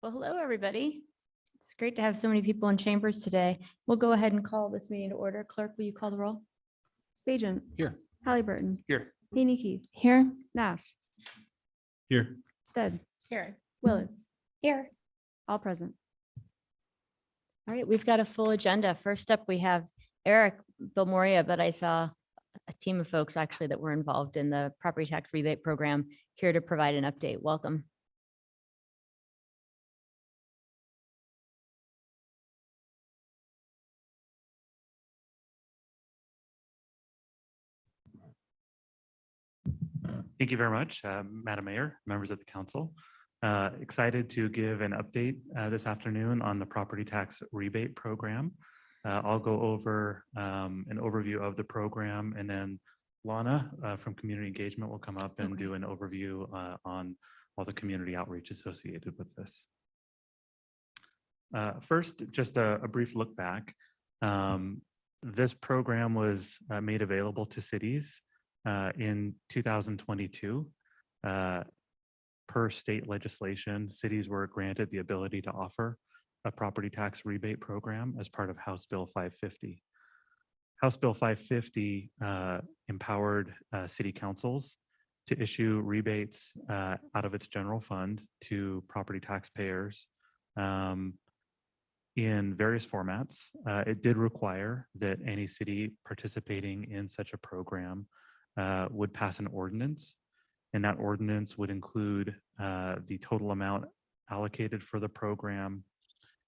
Well, hello, everybody. It's great to have so many people in chambers today. We'll go ahead and call this meeting to order. Clerk, will you call the roll? Bajent. Here. Halliburton. Here. Haney. Here. Nash. Here. Stead. Here. Willetts. Here. All present. All right, we've got a full agenda. First up, we have Eric Bilmoria, but I saw a team of folks actually that were involved in the property tax rebate program here to provide an update. Welcome. Thank you very much, Madam Mayor, members of the council. Excited to give an update this afternoon on the property tax rebate program. I'll go over an overview of the program, and then Lana from Community Engagement will come up and do an overview on all the community outreach associated with this. First, just a brief look back. This program was made available to cities in 2022. Per state legislation, cities were granted the ability to offer a property tax rebate program as part of House Bill 550. House Bill 550 empowered city councils to issue rebates out of its general fund to property taxpayers in various formats. It did require that any city participating in such a program would pass an ordinance, and that ordinance would include the total amount allocated for the program,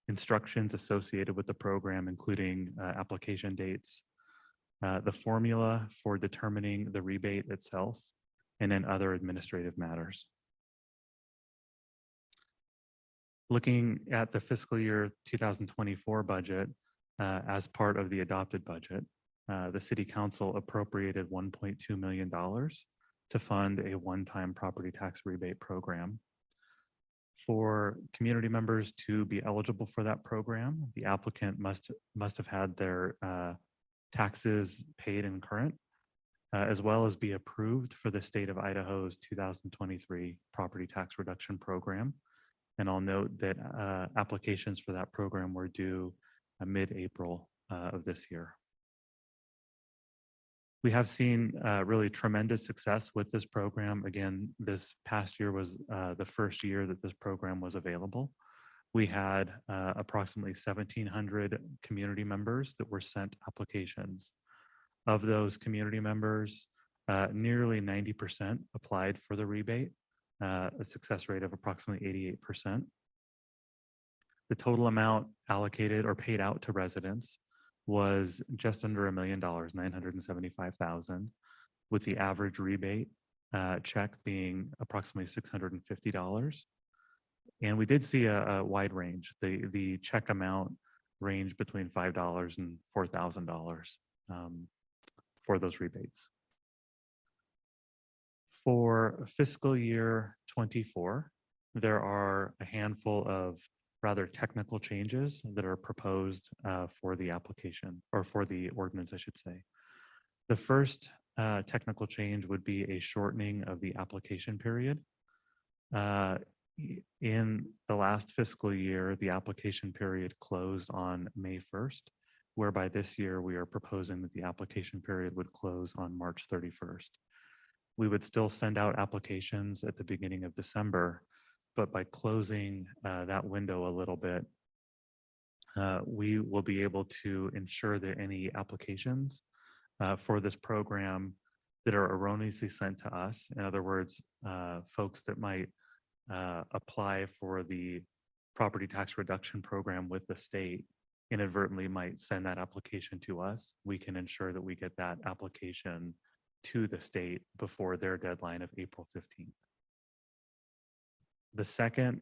instructions associated with the program, including application dates, the formula for determining the rebate itself, and then other administrative matters. Looking at the fiscal year 2024 budget as part of the adopted budget, the City Council appropriated $1.2 million to fund a one-time property tax rebate program. For community members to be eligible for that program, the applicant must have had their taxes paid and current, as well as be approved for the state of Idaho's 2023 property tax reduction program. And I'll note that applications for that program were due mid-April of this year. We have seen really tremendous success with this program. Again, this past year was the first year that this program was available. We had approximately 1,700 community members that were sent applications. Of those community members, nearly 90% applied for the rebate, a success rate of approximately 88%. The total amount allocated or paid out to residents was just under $1 million, $975,000, with the average rebate check being approximately $650. And we did see a wide range. The check amount ranged between $5 and $4,000 for those rebates. For fiscal year 24, there are a handful of rather technical changes that are proposed for the application, or for the ordinance, I should say. The first technical change would be a shortening of the application period. In the last fiscal year, the application period closed on May 1st, whereby this year we are proposing that the application period would close on March 31st. We would still send out applications at the beginning of December, but by closing that window a little bit, we will be able to ensure that any applications for this program that are erroneously sent to us, in other words, folks that might apply for the property tax reduction program with the state, inadvertently might send that application to us, we can ensure that we get that application to the state before their deadline of April 15th. The second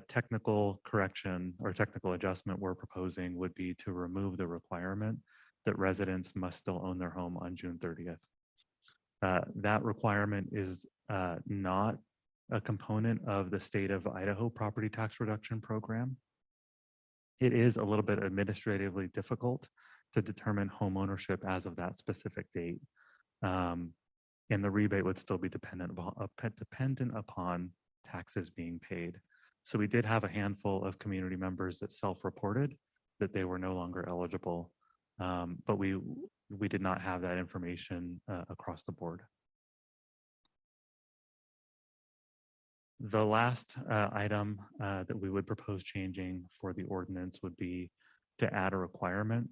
technical correction or technical adjustment we're proposing would be to remove the requirement that residents must still own their home on June 30th. That requirement is not a component of the state of Idaho property tax reduction program. It is a little bit administratively difficult to determine home ownership as of that specific date. And the rebate would still be dependent upon taxes being paid. So we did have a handful of community members that self-reported that they were no longer eligible, but we did not have that information across the board. The last item that we would propose changing for the ordinance would be to add a requirement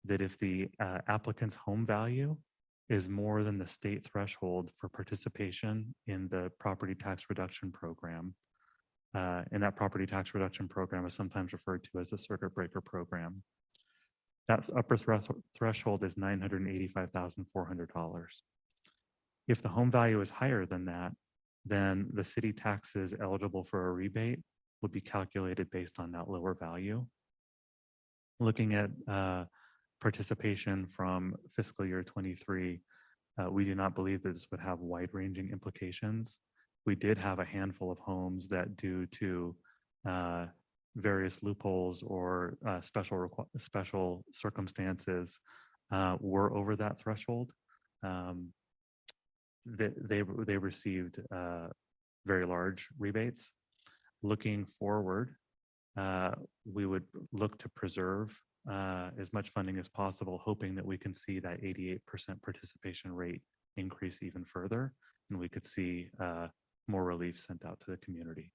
that if the applicant's home value is more than the state threshold for participation in the property tax reduction program, and that property tax reduction program is sometimes referred to as the circuit breaker program. That upper threshold is $985,400. If the home value is higher than that, then the city taxes eligible for a rebate would be calculated based on that lower value. Looking at participation from fiscal year 23, we do not believe that this would have wide-ranging implications. We did have a handful of homes that, due to various loopholes or special circumstances, were over that threshold. They received very large rebates. Looking forward, we would look to preserve as much funding as possible, hoping that we can see that 88% participation rate increase even further, and we could see more relief sent out to the community.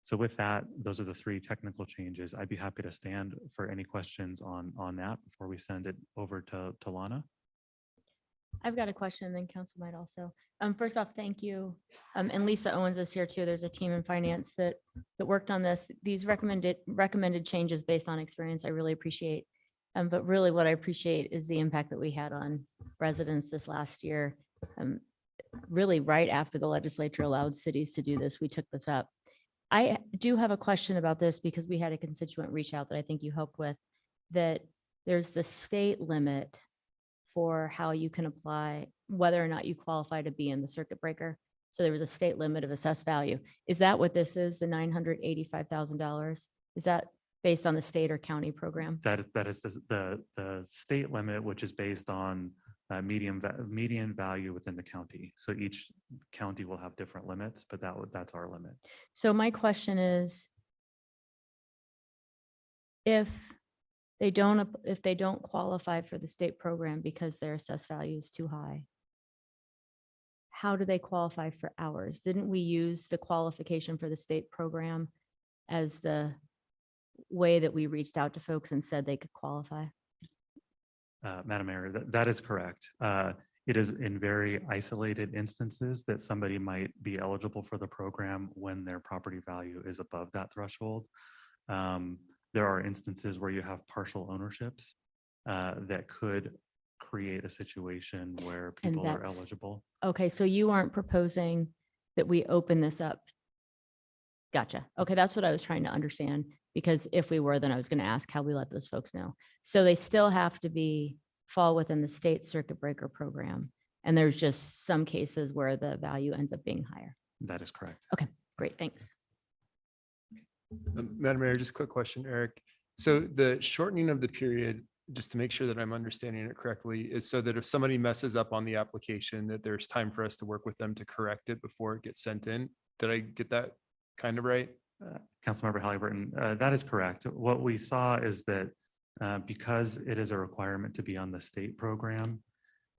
So with that, those are the three technical changes. I'd be happy to stand for any questions on that before we send it over to Lana. I've got a question, and then council might also. First off, thank you. And Lisa Owens is here too. There's a team in finance that worked on this. These recommended changes based on experience, I really appreciate. But really what I appreciate is the impact that we had on residents this last year. Really right after the legislature allowed cities to do this, we took this up. I do have a question about this because we had a constituent reach out that I think you helped with, that there's the state limit for how you can apply, whether or not you qualify to be in the circuit breaker. So there was a state limit of assessed value. Is that what this is, the $985,000? Is that based on the state or county program? That is the state limit, which is based on median value within the county. So each county will have different limits, but that's our limit. So my question is, if they don't qualify for the state program because their assessed value is too high, how do they qualify for ours? Didn't we use the qualification for the state program as the way that we reached out to folks and said they could qualify? Madam Mayor, that is correct. It is in very isolated instances that somebody might be eligible for the program when their property value is above that threshold. There are instances where you have partial ownerships that could create a situation where people are eligible. Okay, so you aren't proposing that we open this up? Gotcha. Okay, that's what I was trying to understand, because if we were, then I was going to ask how we let those folks know. So they still have to fall within the state circuit breaker program, and there's just some cases where the value ends up being higher. That is correct. Okay, great, thanks. Madam Mayor, just a quick question, Eric. So the shortening of the period, just to make sure that I'm understanding it correctly, is so that if somebody messes up on the application, that there's time for us to work with them to correct it before it gets sent in. Did I get that kind of right? Councilmember Halliburton, that is correct. What we saw is that because it is a requirement to be on the state program,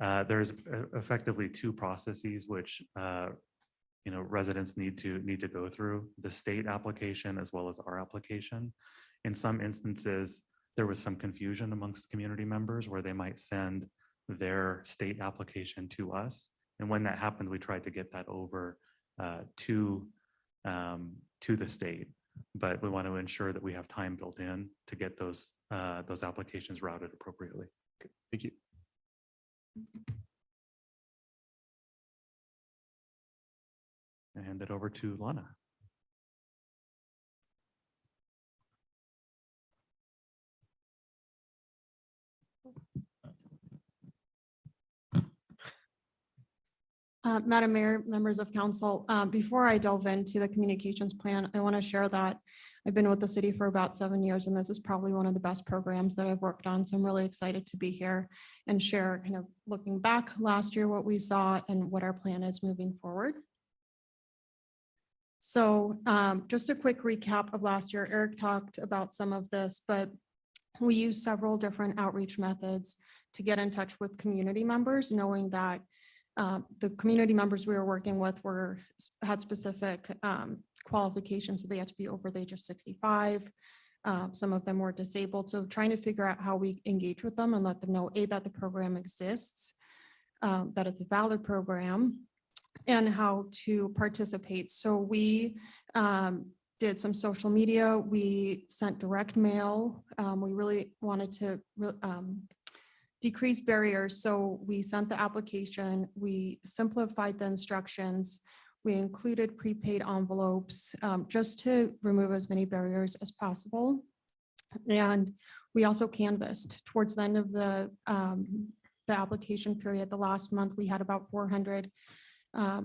there's effectively two processes which residents need to go through: the state application as well as our application. In some instances, there was some confusion amongst community members where they might send their state application to us, and when that happened, we tried to get that over to the state. But we want to ensure that we have time built in to get those applications routed appropriately. Okay, thank you. I hand it over to Lana. Madam Mayor, members of council, before I delve into the communications plan, I want to share that I've been with the city for about 7 years, and this is probably one of the best programs that I've worked on. So I'm really excited to be here and share, kind of looking back last year, what we saw and what our plan is moving forward. So just a quick recap of last year. Eric talked about some of this, but we used several different outreach methods to get in touch with community members, knowing that the community members we were working with had specific qualifications, so they had to be over the age of 65. Some of them were disabled. So trying to figure out how we engage with them and let them know, A, that the program exists, that it's a valid program, and how to participate. So we did some social media. We sent direct mail. We really wanted to decrease barriers. So we sent the application. We simplified the instructions. We included prepaid envelopes just to remove as many barriers as possible. And we also canvassed towards the end of the application period. The last month, we had about 400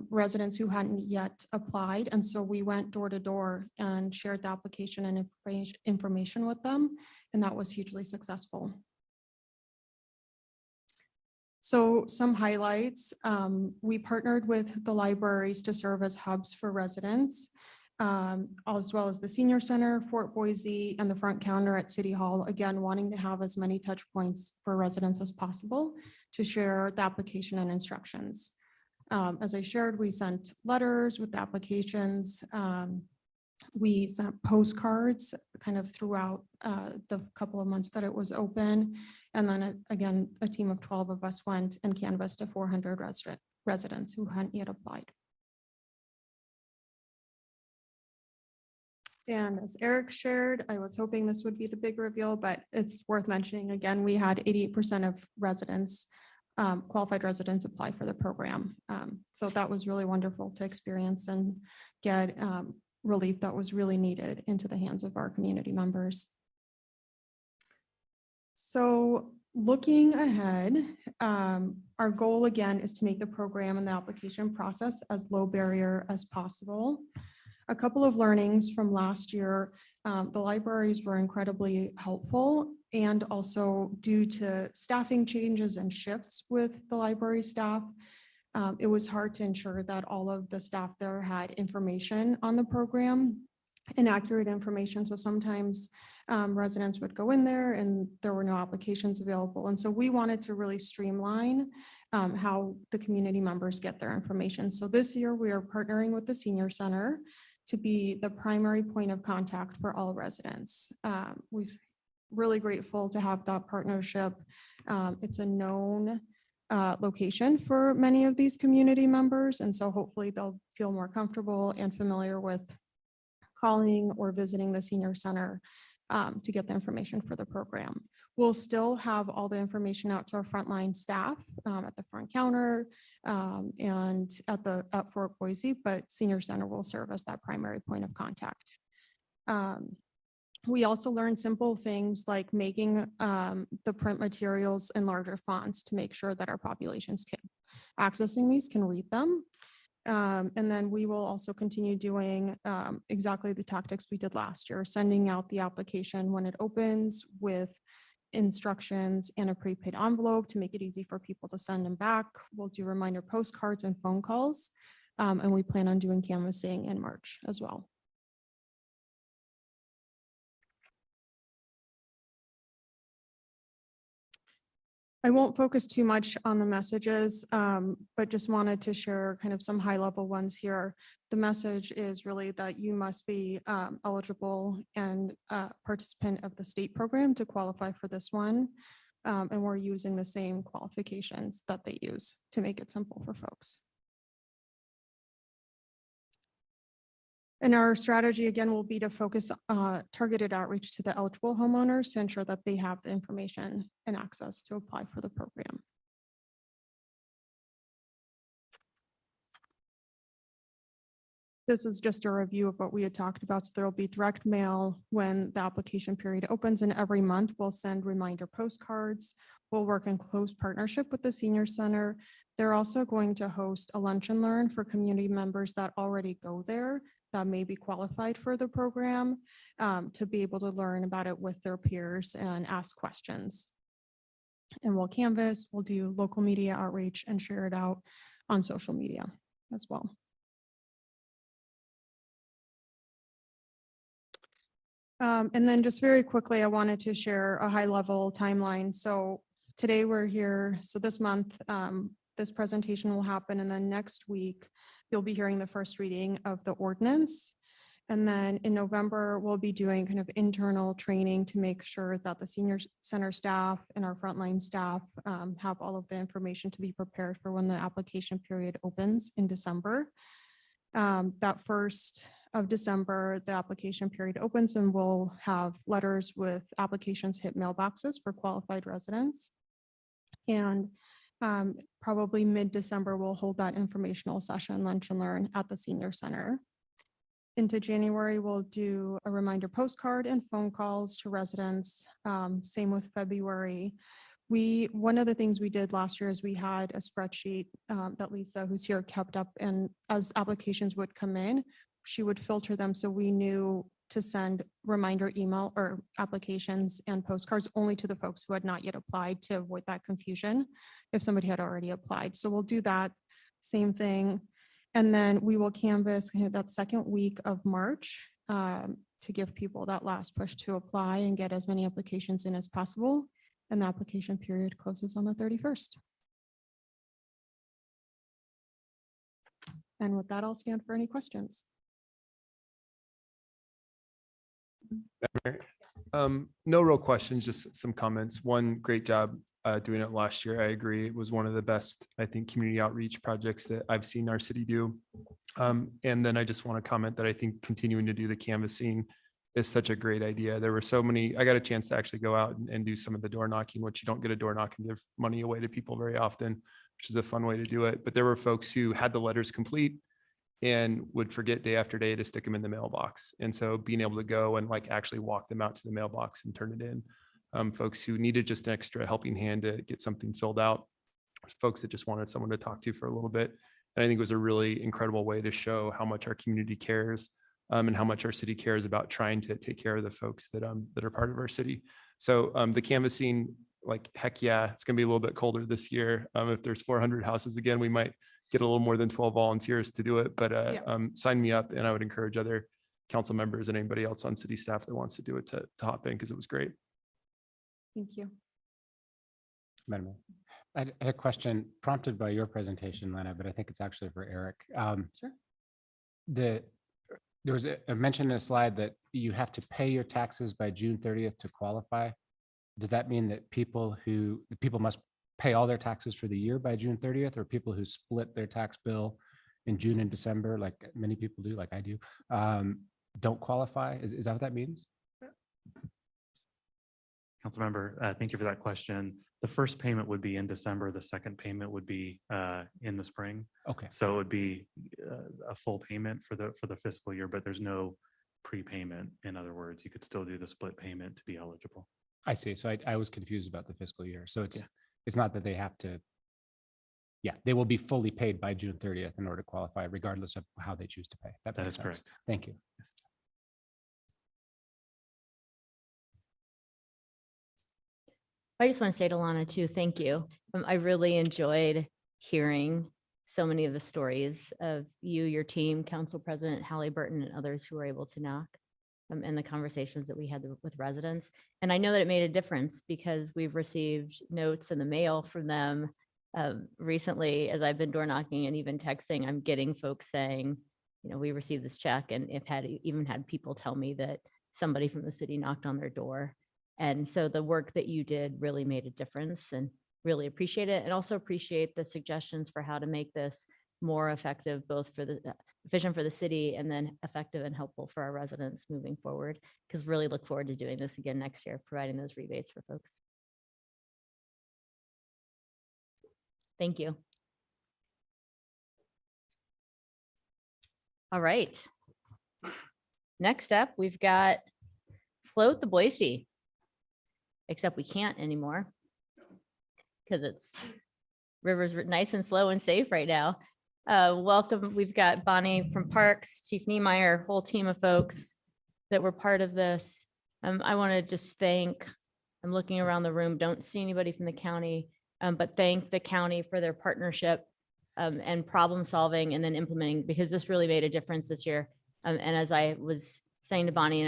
residents who hadn't yet applied. And so we went door to door and shared the application and information with them. And that was hugely successful. So some highlights, we partnered with the libraries to serve as hubs for residents, as well as the Senior Center, Fort Boise, and the front counter at City Hall, again, wanting to have as many touch points for residents as possible to share the application and instructions. As I shared, we sent letters with the applications. We sent postcards kind of throughout the couple of months that it was open. And then again, a team of 12 of us went and canvassed to 400 residents who hadn't yet applied. And as Eric shared, I was hoping this would be the big reveal, but it's worth mentioning again, we had 88% of residents, qualified residents apply for the program. So that was really wonderful to experience and get relief that was really needed into the hands of our community members. So looking ahead, our goal again is to make the program and the application process as low barrier as possible. A couple of learnings from last year, the libraries were incredibly helpful, and also due to staffing changes and shifts with the library staff, it was hard to ensure that all of the staff there had information on the program and accurate information. So sometimes residents would go in there and there were no applications available. And so we wanted to really streamline how the community members get their information. So this year we are partnering with the Senior Center to be the primary point of contact for all residents. We're really grateful to have that partnership. It's a known location for many of these community members. And so hopefully they'll feel more comfortable and familiar with calling or visiting the Senior Center to get the information for the program. We'll still have all the information out to our frontline staff at the front counter and at Fort Boise, but Senior Center will serve as that primary point of contact. We also learned simple things like making the print materials in larger fonts to make sure that our populations accessing these can read them. And then we will also continue doing exactly the tactics we did last year, sending out the application when it opens with instructions and a prepaid envelope to make it easy for people to send them back. We'll do reminder postcards and phone calls, and we plan on doing canvassing in March as well. I won't focus too much on the messages, but just wanted to share kind of some high level ones here. The message is really that you must be eligible and participant of the state program to qualify for this one. And we're using the same qualifications that they use to make it simple for folks. And our strategy again will be to focus targeted outreach to the eligible homeowners to ensure that they have the information and access to apply for the program. This is just a review of what we had talked about. So there will be direct mail when the application period opens, and every month we'll send reminder postcards. We'll work in close partnership with the Senior Center. They're also going to host a lunch and learn for community members that already go there that may be qualified for the program to be able to learn about it with their peers and ask questions. And we'll canvass, we'll do local media outreach and share it out on social media as well. And then just very quickly, I wanted to share a high level timeline. So today we're here. So this month, this presentation will happen. And then next week, you'll be hearing the first reading of the ordinance. And then in November, we'll be doing kind of internal training to make sure that the senior center staff and our frontline staff have all of the information to be prepared for when the application period opens in December. That 1st of December, the application period opens and we'll have letters with applications hit mailboxes for qualified residents. And probably mid-December, we'll hold that informational session, lunch and learn at the senior center. Into January, we'll do a reminder postcard and phone calls to residents. Same with February. One of the things we did last year is we had a spreadsheet that Lisa, who's here, kept up, and as applications would come in, she would filter them so we knew to send reminder email or applications and postcards only to the folks who had not yet applied to avoid that confusion if somebody had already applied. So we'll do that same thing. And then we will canvass kind of that second week of March to give people that last push to apply and get as many applications in as possible. And the application period closes on the 31st. And with that, I'll stand for any questions. No real questions, just some comments. One, great job doing it last year. I agree. It was one of the best, I think, community outreach projects that I've seen our city do. And then I just want to comment that I think continuing to do the canvassing is such a great idea. There were so many, I got a chance to actually go out and do some of the door knocking, which you don't get a door knock and give money away to people very often, which is a fun way to do it. But there were folks who had the letters complete and would forget day after day to stick them in the mailbox. And so being able to go and like actually walk them out to the mailbox and turn it in. Folks who needed just an extra helping hand to get something filled out. Folks that just wanted someone to talk to for a little bit. And I think it was a really incredible way to show how much our community cares and how much our city cares about trying to take care of the folks that are part of our city. So the canvassing, like, heck yeah, it's gonna be a little bit colder this year. If there's 400 houses again, we might get a little more than 12 volunteers to do it, but sign me up, and I would encourage other council members and anybody else on city staff that wants to do it to hop in, because it was great. Thank you. Madam Mayor, I had a question prompted by your presentation, Lena, but I think it's actually for Eric. Sure. There was a mention in a slide that you have to pay your taxes by June 30th to qualify. Does that mean that people must pay all their taxes for the year by June 30th, or people who split their tax bill in June and December, like many people do, like I do, don't qualify? Is that what that means? Councilmember, thank you for that question. The first payment would be in December. The second payment would be in the spring. Okay. So it would be a full payment for the fiscal year, but there's no prepayment. In other words, you could still do the split payment to be eligible. I see. So I was confused about the fiscal year. So it's not that they have to, they will be fully paid by June 30th in order to qualify, regardless of how they choose to pay. That makes is sense. correct. Thank you. I just want to say to Lana too, thank you. I really enjoyed hearing so many of the stories of you, your team, Council President Hallie Burton, and others who were able to knock, and the conversations that we had with residents. And I know that it made a difference because we've received notes in the mail from them recently as I've been door knocking and even texting. I'm getting folks saying, we received this check, and even had people tell me that somebody from the city knocked on their door. And so the work that you did really made a difference, and really appreciate it. And also appreciate the suggestions for how to make this more effective, both for the efficient for the city, and then effective and helpful for our residents moving forward. Because really look forward to doing this again next year, providing those rebates for folks. Thank you. All right. Next up, we've got Float the Boise. Except we can't anymore because it's river's nice and slow and safe right now. Welcome. We've got Bonnie from Parks, Chief Niemeyer, whole team of folks that were part of this. I want to just thank, I'm looking around the room, don't see anybody from the county, but thank the county for their partnership and problem solving and then implementing, because this really made a difference this year. And as I was saying to Bonnie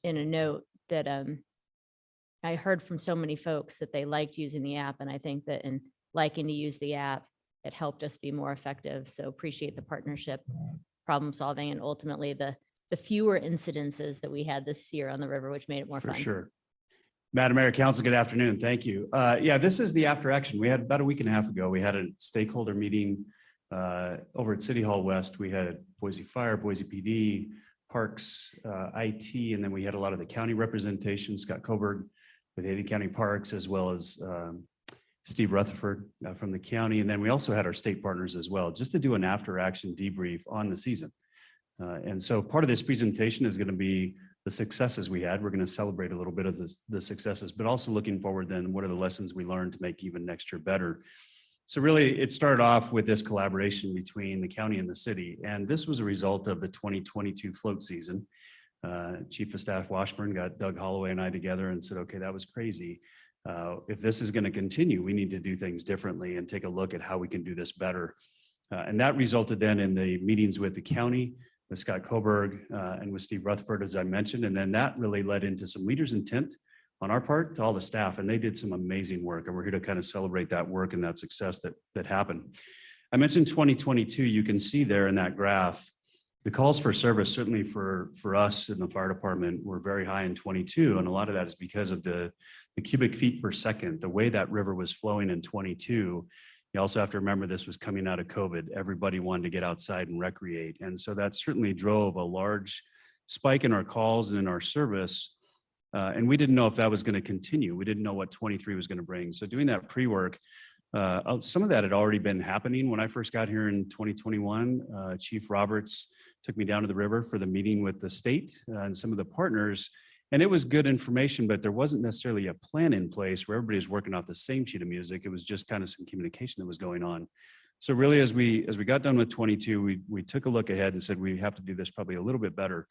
in a note that I heard from so many folks that they liked using the app. And I think that in liking to use the app, it helped us be more effective. So appreciate the partnership, problem solving, and ultimately the fewer incidences that we had this year on the river, which made it more For fun. sure. Madam Mayor, Council, good afternoon. Thank you. Yeah, this is the after action. We had about a week and a half ago, we had a stakeholder meeting over at City Hall West. We had Boise Fire, Boise PD, Parks, IT, and then we had a lot of the county representation, Scott Coburg with Ada County Parks, as well as Steve Rutherford from the county. And then we also had our state partners as well, just to do an after action debrief on the season. And so part of this presentation is going to be the successes we had. We're going to celebrate a little bit of the successes, but also looking forward then, what are the lessons we learned to make even next year better? So really, it started off with this collaboration between the county and the city. And this was a result of the 2022 float season. Chief of Staff Washburn got Doug Holloway and I together and said, okay, that was crazy. If this is going to continue, we need to do things differently and take a look at how we can do this better. And that resulted then in the meetings with the county, with Scott Coburg and with Steve Rutherford, as I mentioned. And then that really led into some leaders' intent on our part to all the staff, and they did some amazing work. And we're here to kind of celebrate that work and that success that happened. I mentioned 2022. You can see there in that graph, the calls for service, certainly for us in the fire department, were very high in 22. And a lot of that is because of the cubic feet per second, the way that river was flowing in 22. You also have to remember this was coming out of COVID. Everybody wanted to get outside and recreate. And so that certainly drove a large spike in our calls and in our service. And we didn't know if that was going to continue. We didn't know what 23 was going to bring. So doing that pre-work, some of that had already been happening. When I first got here in 2021, Chief Roberts took me down to the river for the meeting with the state and some of the partners. And it was good information, but there wasn't necessarily a plan in place where everybody was working off the same sheet of music. It was just kind of some communication that was going on. So really, as we got done with 22, we took a look ahead and said, we have to do this probably a little bit better.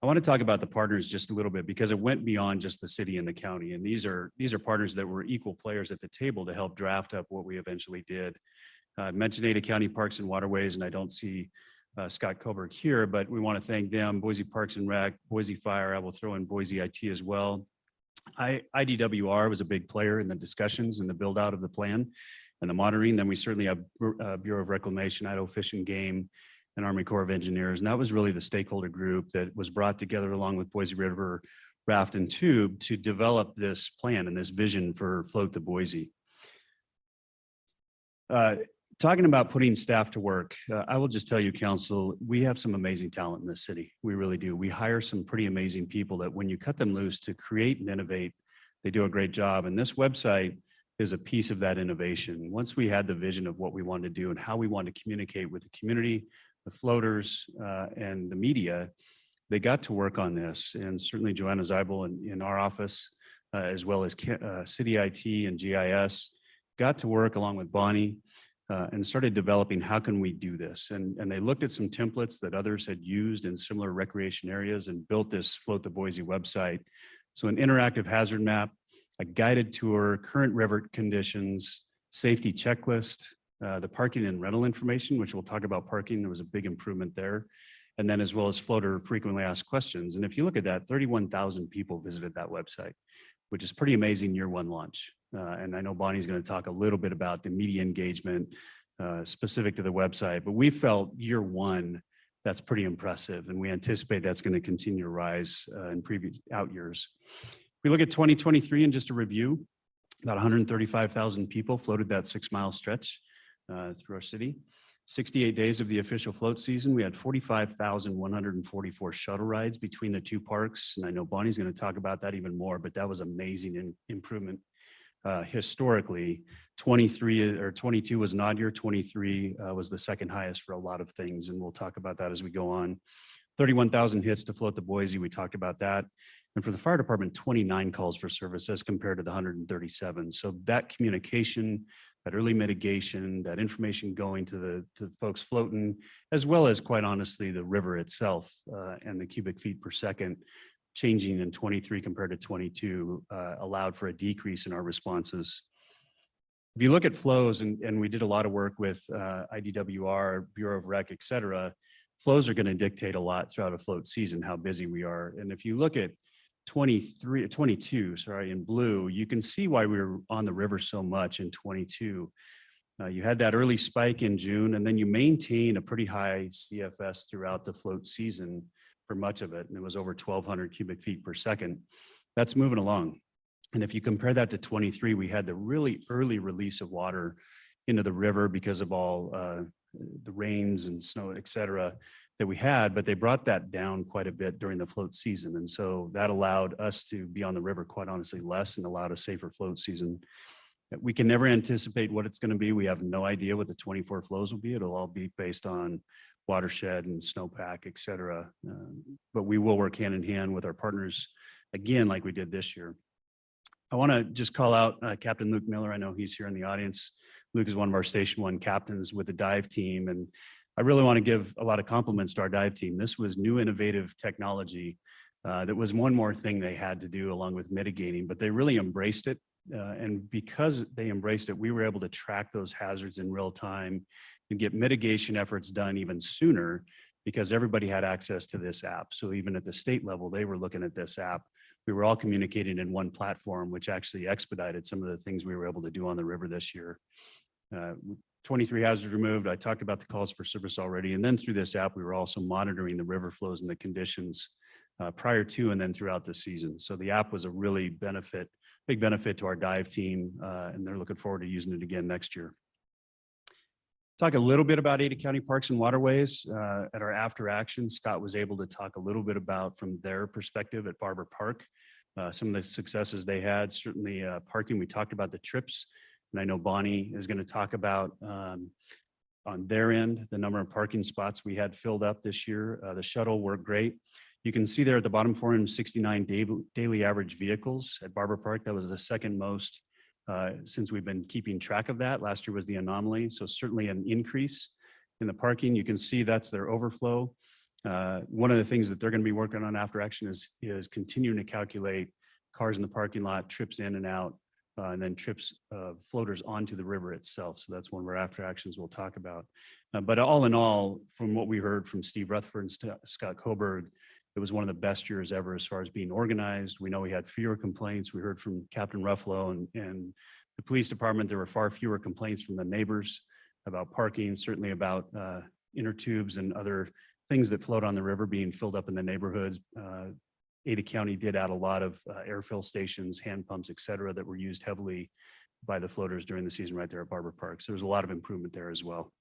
I want to talk about the partners just a little bit because it went beyond just the city and the county. And these are partners that were equal players at the table to help draft up what we eventually did. I mentioned Ada County Parks and Waterways, and I don't see Scott Coburg here, but we want to thank them, Boise Parks and Rec, Boise Fire. I will throw in Boise IT as well. IDWR was a big player in the discussions and the build out of the plan and the monitoring. Then we certainly have Bureau of Reclamation, Idaho Fish and Game, and Army Corps of Engineers. And that was really the stakeholder group that was brought together along with Boise River Raft and Tube to develop this plan and this vision for Float the Boise. Talking about putting staff to work, I will just tell you, Council, we have some amazing talent in this city. We really do. We hire some pretty amazing people that when you cut them loose to create and innovate, they do a great job. And this website is a piece of that innovation. Once we had the vision of what we wanted to do and how we wanted to communicate with the community, the floaters, and the media, they got to work on this. And certainly Joanna Zeibel in our office, as well as City IT and GIS, got to work along with Bonnie and started developing how can we do this. And they looked at some templates that others had used in similar recreation areas and built this Float the Boise website. So an interactive hazard map, a guided tour, current river conditions, safety checklist, the parking and rental information, which we'll talk about parking. There was a big improvement there. And then as well as floater frequently asked questions. And if you look at that, 31,000 people visited that website, which is pretty amazing year one launch. And I know Bonnie's going to talk a little bit about the media engagement specific to the website, but we felt year one, that's pretty impressive. And we anticipate that's going to continue to rise in previous out years. We look at 2023 and just a review, about 135,000 people floated that 6-mile stretch through our city. 68 days of the official float season. We had 45,144 shuttle rides between the two parks. And I know Bonnie's going to talk about that even more, but that was amazing improvement. Historically, 23 or 22 was an odd year. 23 was the second highest for a lot of things. And we'll talk about that as we go on. 31,000 hits to Float the Boise. We talked about that. And for the fire department, 29 calls for service as compared to the 137. So that communication, that early mitigation, that information going to the folks floating, as well as quite honestly, the river itself and the cubic feet per second changing in 23 compared to 22 allowed for a decrease in our responses. If you look at flows, and we did a lot of work with IDWR, Bureau of Rec, et cetera, flows are going to dictate a lot throughout a float season, how busy we are. And if you look at 22, sorry, in blue, you can see why we were on the river so much in 22. You had that early spike in June, and then you maintain a pretty high CFS throughout the float season for much of it. And it was over 1,200 cubic feet per second. That's moving along. And if you compare that to 23, we had the really early release of water into the river because of all the rains and snow, et cetera, that we had, but they brought that down quite a bit during the float season. And so that allowed us to be on the river, quite honestly, less, and allowed a safer float season. We can never anticipate what it's going to be. We have no idea what the 24 flows will be. It'll all be based on watershed and snowpack, et cetera. But we will work hand in hand with our partners again, like we did this year. I want to just call out Captain Luke Miller. I know he's here in the audience. Luke is one of our Station 1 captains with the dive team. And I really want to give a lot of compliments to our dive team. This was new, innovative technology. That was one more thing they had to do along with mitigating, but they really embraced it. And because they embraced it, we were able to track those hazards in real time and get mitigation efforts done even sooner because everybody had access to this app. So even at the state level, they were looking at this app. We were all communicating in one platform, which actually expedited some of the things we were able to do on the river this year. 23 hazards removed. I talked about the calls for service already. And then through this app, we were also monitoring the river flows and the conditions prior to and then throughout the season. So the app was a really big benefit to our dive team, and they're looking forward to using it again next year. Talk a little bit about Ada County Parks and Waterways. At our after action, Scott was able to talk a little bit about from their perspective at Barber Park, some of the successes they had. Certainly parking, we talked about the trips, and I know Bonnie is going to talk about on their end, the number of parking spots we had filled up this year. The shuttle worked great. You can see there at the bottom 469 daily average vehicles at Barber Park. That was the second most since we've been keeping track of that. Last year was the anomaly. So certainly an increase in the parking. You can see that's their overflow. One of the things that they're going to be working on after action is continuing to calculate cars in the parking lot, trips in and out, and then trips floaters onto the river itself. So that's one of our after actions we'll talk about. But all in all, from what we heard from Steve Rutherford and Scott Coburg, it was one of the best years ever as far as being organized. We know we had fewer complaints. We heard from Captain Ruffalo and the police department. There were far fewer complaints from the neighbors about parking, certainly about inner tubes and other things that float on the river being filled up in the neighborhoods. Ada County did add a lot of air fill stations, hand pumps, et cetera, that were used heavily by the floaters during the season right there at Barber Park. So there was a lot of improvement there as well.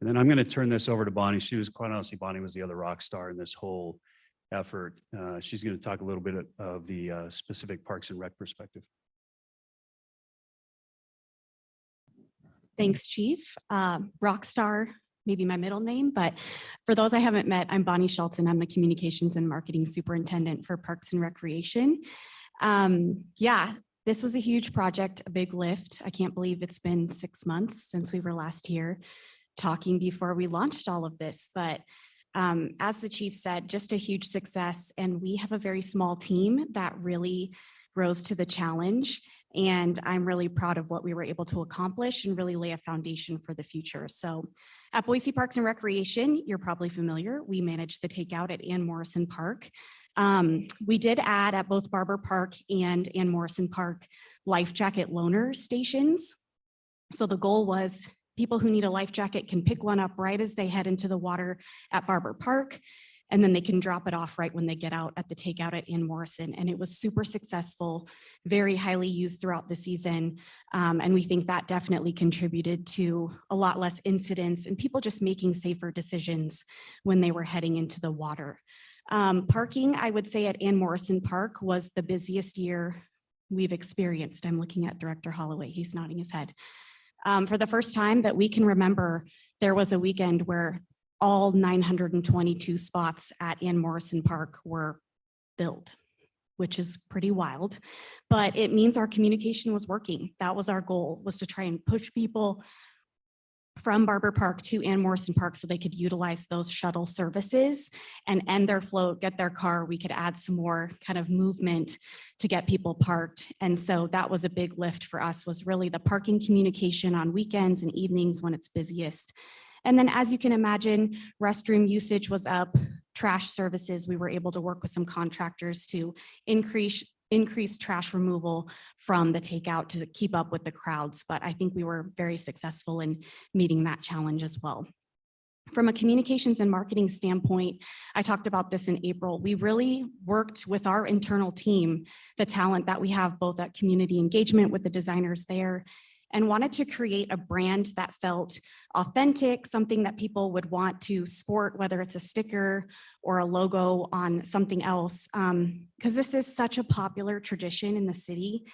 And then I'm going to turn this over to Bonnie. She was, quite honestly, Bonnie was the other rock star in this whole effort. She's going to talk a little bit of the specific Parks and Rec perspective. Thanks, Chief. Rockstar, maybe my middle name, but for those I haven't met, I'm Bonnie Shelton. I'm the Communications and Marketing Superintendent for Parks and Recreation. Yeah, this was a huge project, a big lift. I can't believe it's been 6 months since we were last here talking before we launched all of this, but as the chief said, just a huge success. And we have a very small team that really rose to the challenge. And I'm really proud of what we were able to accomplish and really lay a foundation for the future. So at Boise Parks and Recreation, you're probably familiar, we manage the takeout at Ann Morrison Park. We did add at both Barber Park and Ann Morrison Park life jacket loaner stations. So the goal was people who need a life jacket can pick one up right as they head into the water at Barber Park, and then they can drop it off right when they get out at the takeout at Ann Morrison. And it was super successful, very highly used throughout the season. And we think that definitely contributed to a lot less incidents and people just making safer decisions when they were heading into the water. Parking, I would say at Ann Morrison Park was the busiest year we've experienced. I'm looking at Director Holloway, he's nodding his head. For the first time that we can remember, there was a weekend where all 922 spots at Ann Morrison Park were filled, which is pretty wild, but it means our communication was working. That was our goal, was to try and push people from Barber Park to Ann Morrison Park so they could utilize those shuttle services and end their float, get their car. We could add some more kind of movement to get people parked. And so that was a big lift for us, was really the parking communication on weekends and evenings when it's busiest. And then as you can imagine, restroom usage was up, trash services, we were able to work with some contractors to increase trash removal from the takeout to keep up with the crowds. But I think we were very successful in meeting that challenge as well. From a communications and marketing standpoint, I talked about this in April. We really worked with our internal team, the talent that we have both at community engagement with the designers there, and wanted to create a brand that felt authentic, something that people would want to sport, whether it's a sticker or a logo on something else, because this is such a popular tradition in the city.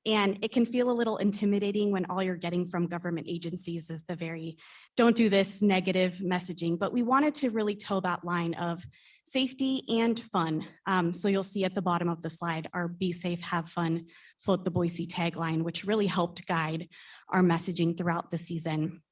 And it can feel a little intimidating when all you're getting from government agencies is the very, don't do this negative messaging. But we wanted to really toe that line of safety and fun. So you'll see at the bottom of the slide, our Be Safe, Have Fun, Float the Boise tagline, which really helped guide our messaging throughout the season.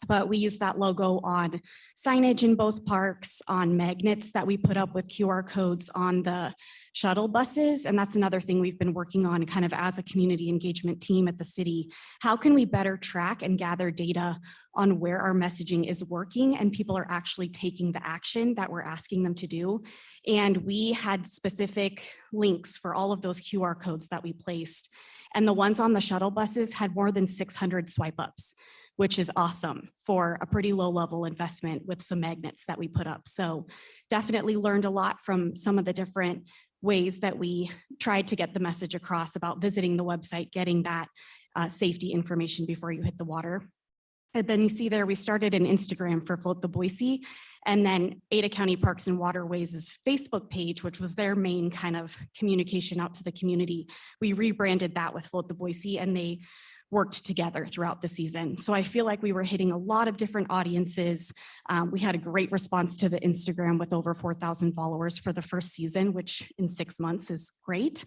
But we use that logo on signage in both parks, on magnets that we put up with QR codes on the shuttle buses. And that's another thing we've been working on kind of as a community engagement team at the city. How can we better track and gather data on where our messaging is working and people are actually taking the action that we're asking them to do? And we had specific links for all of those QR codes that we placed. And the ones on the shuttle buses had more than 600 swipe ups, which is awesome for a pretty low level investment with some magnets that we put up. So definitely learned a lot from some of the different ways that we tried to get the message across about visiting the website, getting that safety information before you hit the water. And then you see there, we started an Instagram for Float the Boise, and then Ada County Parks and Waterways' Facebook page, which was their main kind of communication out to the community. We rebranded that with Float the Boise, and they worked together throughout the season. So I feel like we were hitting a lot of different audiences. We had a great response to the Instagram with over 4,000 followers for the first season, which in 6 months is great.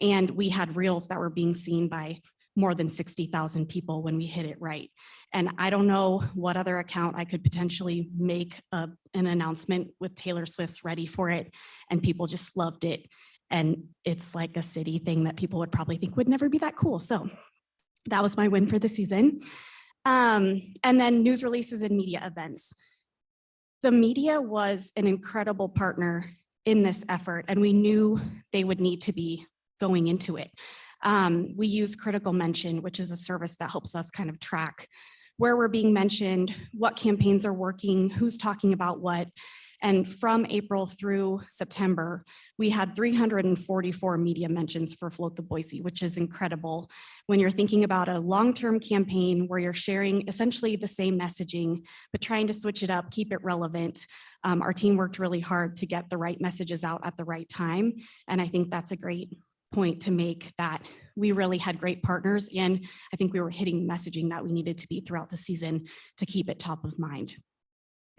And we had reels that were being seen by more than 60,000 people when we hit it right. And I don't know what other account I could potentially make an announcement with Taylor Swift's Ready for It, and people just loved it. And it's like a city thing that people would probably think would never be that cool. So that was my win for the season. And then news releases and media events. The media was an incredible partner in this effort, and we knew they would need to be going into it. We use Critical Mention, which is a service that helps us kind of track where we're being mentioned, what campaigns are working, who's talking about what. And from April through September, we had 344 media mentions for Float the Boise, which is incredible when you're thinking about a long-term campaign where you're sharing essentially the same messaging, but trying to switch it up, keep it relevant. Our team worked really hard to get the right messages out at the right time. And I think that's a great point to make, that we really had great partners. And I think we were hitting messaging that we needed to be throughout the season to keep it top of mind.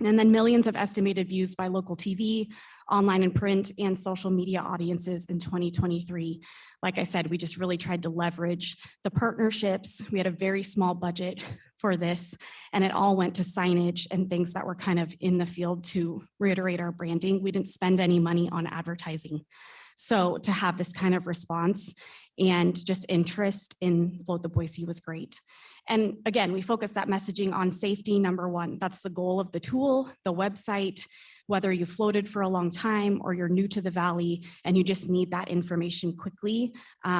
And then millions of estimated views by local TV, online and print, and social media audiences in 2023. Like I said, we just really tried to leverage the partnerships. We had a very small budget for this, and it all went to signage and things that were kind of in the field to reiterate our branding. We didn't spend any money on advertising. So to have this kind of response and just interest in Float the Boise was great. And again, we focused that messaging on safety, number one. That's the goal of the tool, the website, whether you floated for a long time or you're new to the Valley and you just need that information quickly.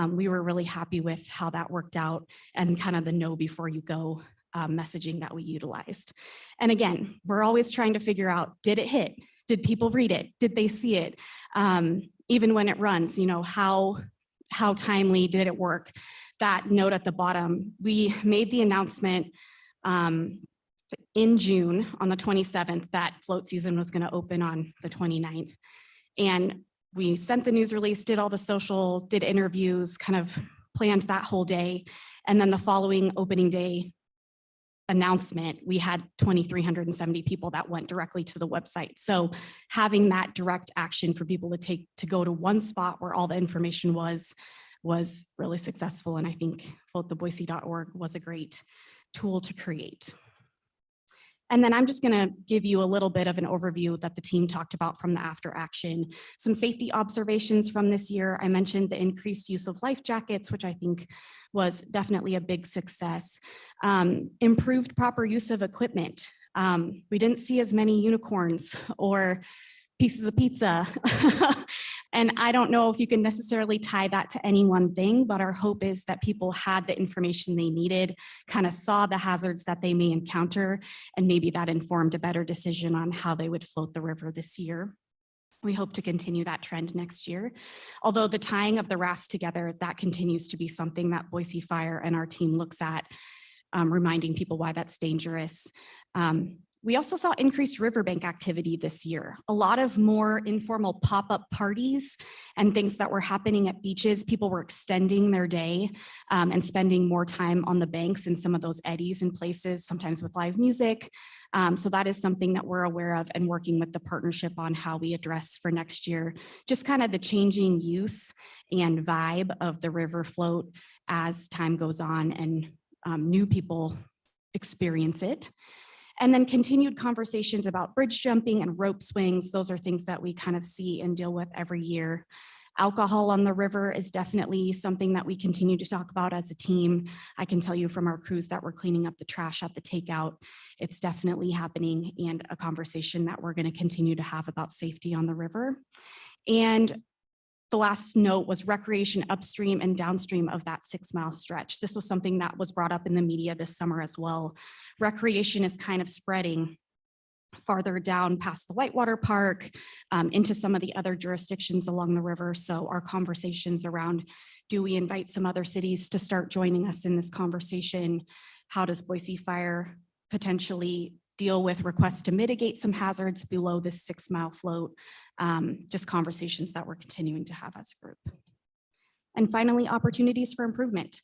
We were really happy with how that worked out and kind of the know before you go messaging that we utilized. And again, we're always trying to figure out, did it hit? Did people read it? Did they see it? Even when it runs, how timely did it work? That note at the bottom, we made the announcement in June on the 27th that float season was going to open on the 29th. And we sent the news release, did all the social, did interviews, kind of planned that whole day. And then the following opening day announcement, we had 2,370 people that went directly to the website. So having that direct action for people to go to one spot where all the information was really successful. And I think floattheboise.org was a great tool to create. And then I'm just going to give you a little bit of an overview that the team talked about from the after action. Some safety observations from this year. I mentioned the increased use of life jackets, which I think was definitely a big success. Improved proper use of equipment. We didn't see as many unicorns or pieces of pizza. And I don't know if you can necessarily tie that to any one thing, but our hope is that people had the information they needed, kind of saw the hazards that they may encounter, and maybe that informed a better decision on how they would float the river this year. We hope to continue that trend next year. Although the tying of the rafts together, that continues to be something that Boise Fire and our team looks at, reminding people why that's dangerous. We also saw increased riverbank activity this year. A lot of more informal pop-up parties and things that were happening at beaches. People were extending their day and spending more time on the banks in some of those eddies and places, sometimes with live music. So that is something that we're aware of and working with the partnership on how we address for next year. Just kind of the changing use and vibe of the river float as time goes on and new people experience it. And then continued conversations about bridge jumping and rope swings. Those are things that we kind of see and deal with every year. Alcohol on the river is definitely something that we continue to talk about as a team. I can tell you from our crews that we're cleaning up the trash at the takeout, it's definitely happening, and a conversation that we're going to continue to have about safety on the river. And the last note was recreation upstream and downstream of that 6-mile stretch. This was something that was brought up in the media this summer as well. Recreation is kind of spreading farther down past the Whitewater Park into some of the other jurisdictions along the river. So our conversations around, do we invite some other cities to start joining us in this conversation? How does Boise Fire potentially deal with requests to mitigate some hazards below this 6-mile float? Just conversations that we're continuing to have as a group. And finally, opportunities for improvement.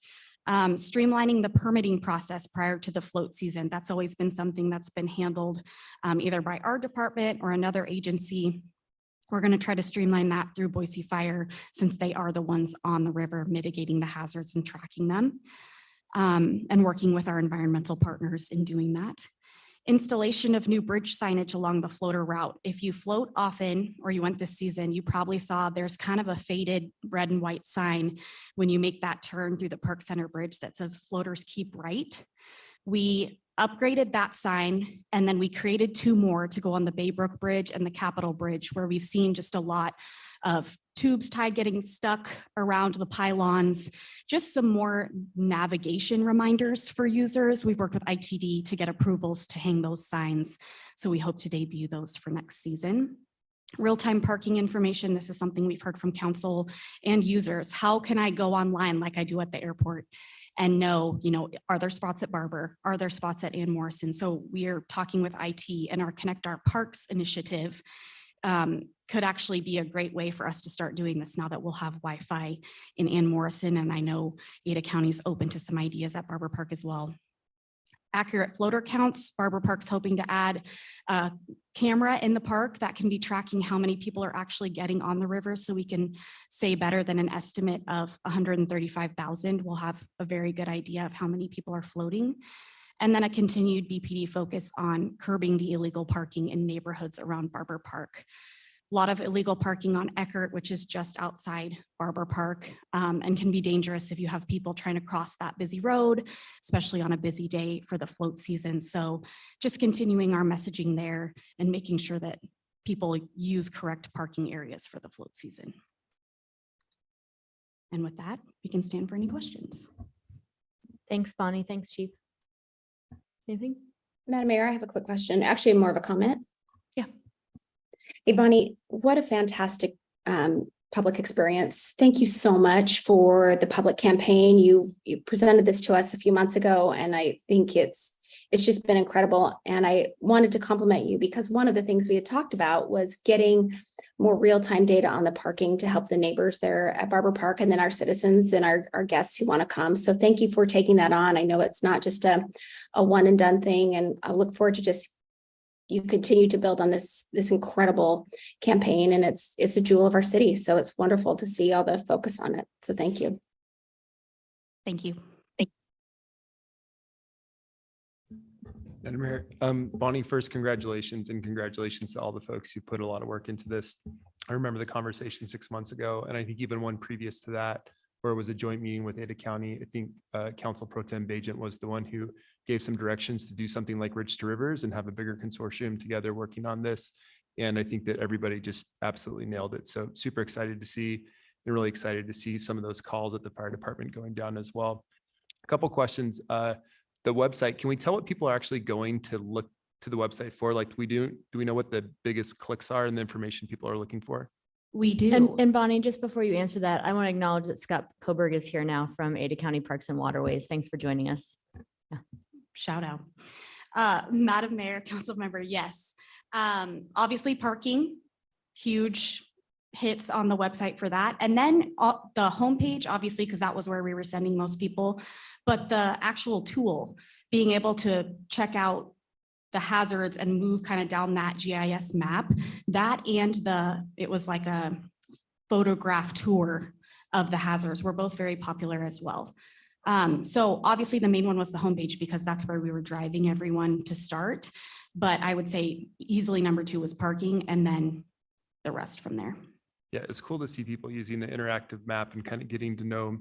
Streamlining the permitting process prior to the float season. That's always been something that's been handled either by our department or another agency. We're going to try to streamline that through Boise Fire, since they are the ones on the river mitigating the hazards and tracking them, and working with our environmental partners in doing that. Installation of new bridge signage along the floater route. If you float often, or you went this season, you probably saw there's kind of a faded red and white sign when you make that turn through the Park Center Bridge that says floaters keep right. We upgraded that sign, and then we created 2 more to go on the Baybrook Bridge and the Capitol Bridge, where we've seen just a lot of tubes tied getting stuck around the pylons, just some more navigation reminders for users. We've worked with ITD to get approvals to hang those signs, so we hope to debut those for next season. Real-time parking information. This is something we've heard from council and users. How can I go online like I do at the airport and know, are there spots at Barber? Are there spots at Ann Morrison? So we are talking with IT, and our Connect Our Parks initiative could actually be a great way for us to start doing this now that we'll have Wi-Fi in Ann Morrison. And I know Ada County is open to some ideas at Barber Park as well. Accurate floater counts. Barber Park's hoping to add a camera in the park that can be tracking how many people are actually getting on the river, so we can say better than an estimate of 135,000. We'll have a very good idea of how many people are floating. And then a continued BPD focus on curbing the illegal parking in neighborhoods around Barber Park. A lot of illegal parking on Eckert, which is just outside Barber Park, and can be dangerous if you have people trying to cross that busy road, especially on a busy day for the float season. So just continuing our messaging there and making sure that people use correct parking areas for the float season. And with that, we can stand for any questions. Thanks, Bonnie. Thanks, Chief. Anything? Madam Mayor, I have a quick question, actually more of a comment. Yeah. Hey, Bonnie, what a fantastic public experience. Thank you so much for the public campaign. You presented this to us a few months ago, and I think it's just been incredible. And I wanted to compliment you, because one of the things we had talked about was getting more real-time data on the parking to help the neighbors there at Barber Park, and then our citizens and our guests who want to come. So thank you for taking that on. I know it's not just a one and done thing, and I look forward to just you continue to build on this incredible campaign, and it's a jewel of our city. So it's wonderful to see all the focus on it. So thank you. Thank you. Madam Mayor, Bonnie, first, congratulations, and congratulations to all the folks who put a lot of work into this. I remember the conversation 6 months ago, and I think even one previous to that. where it was a joint meeting with Ada County. I think Council Pro Tem Bajent was the one who gave some directions to do something like Ridge to Rivers and have a bigger consortium together working on this. And I think that everybody just absolutely nailed it. So super excited to see, and really excited to see some of those calls at the fire department going down as well. A couple questions. The website, can we tell what people are actually going to look to the website for? Like, do we know what the biggest clicks are and the information people are looking for? We do. And Bonnie, just before you answer that, I want to acknowledge that Scott Coburg is here now from Ada County Parks and Waterways. Thanks for joining us. Shout out. Madam Mayor, Council Member, yes. Obviously parking, huge hits on the website for that. And then the homepage, obviously, because that was where we were sending most people, but the actual tool, being able to check out the hazards and move kind of down that GIS map, that and it was like a photograph tour of the hazards were both very popular as well. So obviously the main one was the homepage because that's where we were driving everyone to start. But I would say easily number 2 was parking and then the rest from there. Yeah, it's cool to see people using the interactive map and kind of getting to know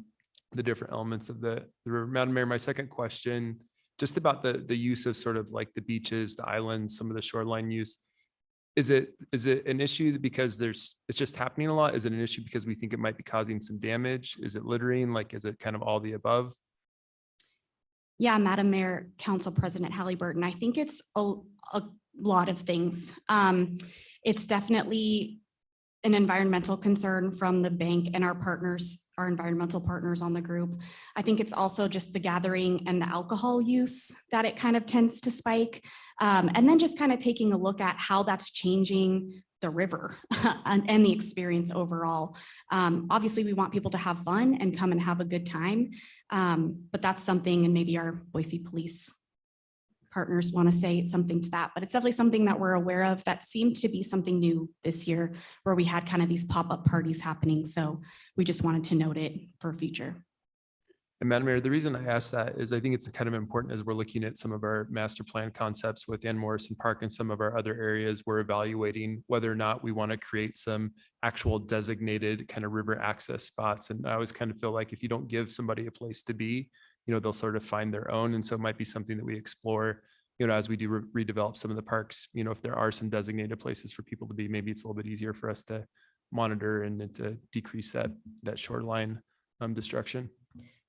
the different elements of the river. Madam Mayor, my second question, just about the use of sort of like the beaches, the islands, some of the shoreline use. Is it an issue because it's just happening a lot? Is it an issue because we think it might be causing some damage? Is it littering? Like, is it kind of all the above? Yeah, Madam Mayor, Council President Halliburton, I think it's a lot of things. It's definitely an environmental concern from the bank and our partners, our environmental partners on the group. I think it's also just the gathering and the alcohol use that it kind of tends to spike. And then just kind of taking a look at how that's changing the river and the experience overall. Obviously, we want people to have fun and come and have a good time. But that's something, and maybe our Boise police partners want to say something to that, but it's definitely something that we're aware of that seemed to be something new this year where we had kind of these pop-up parties happening. So we just wanted to note it for future. And Madam Mayor, the reason I asked that is I think it's kind of important as we're looking at some of our master plan concepts within Morrison Park and some of our other areas, we're evaluating whether or not we want to create some actual designated kind of river access spots. And I always kind of feel like if you don't give somebody a place to be, they'll sort of find their own. And so it might be something that we explore, as we do redevelop some of the parks, if there are some designated places for people to be, maybe it's a little bit easier for us to monitor and to decrease that shoreline destruction.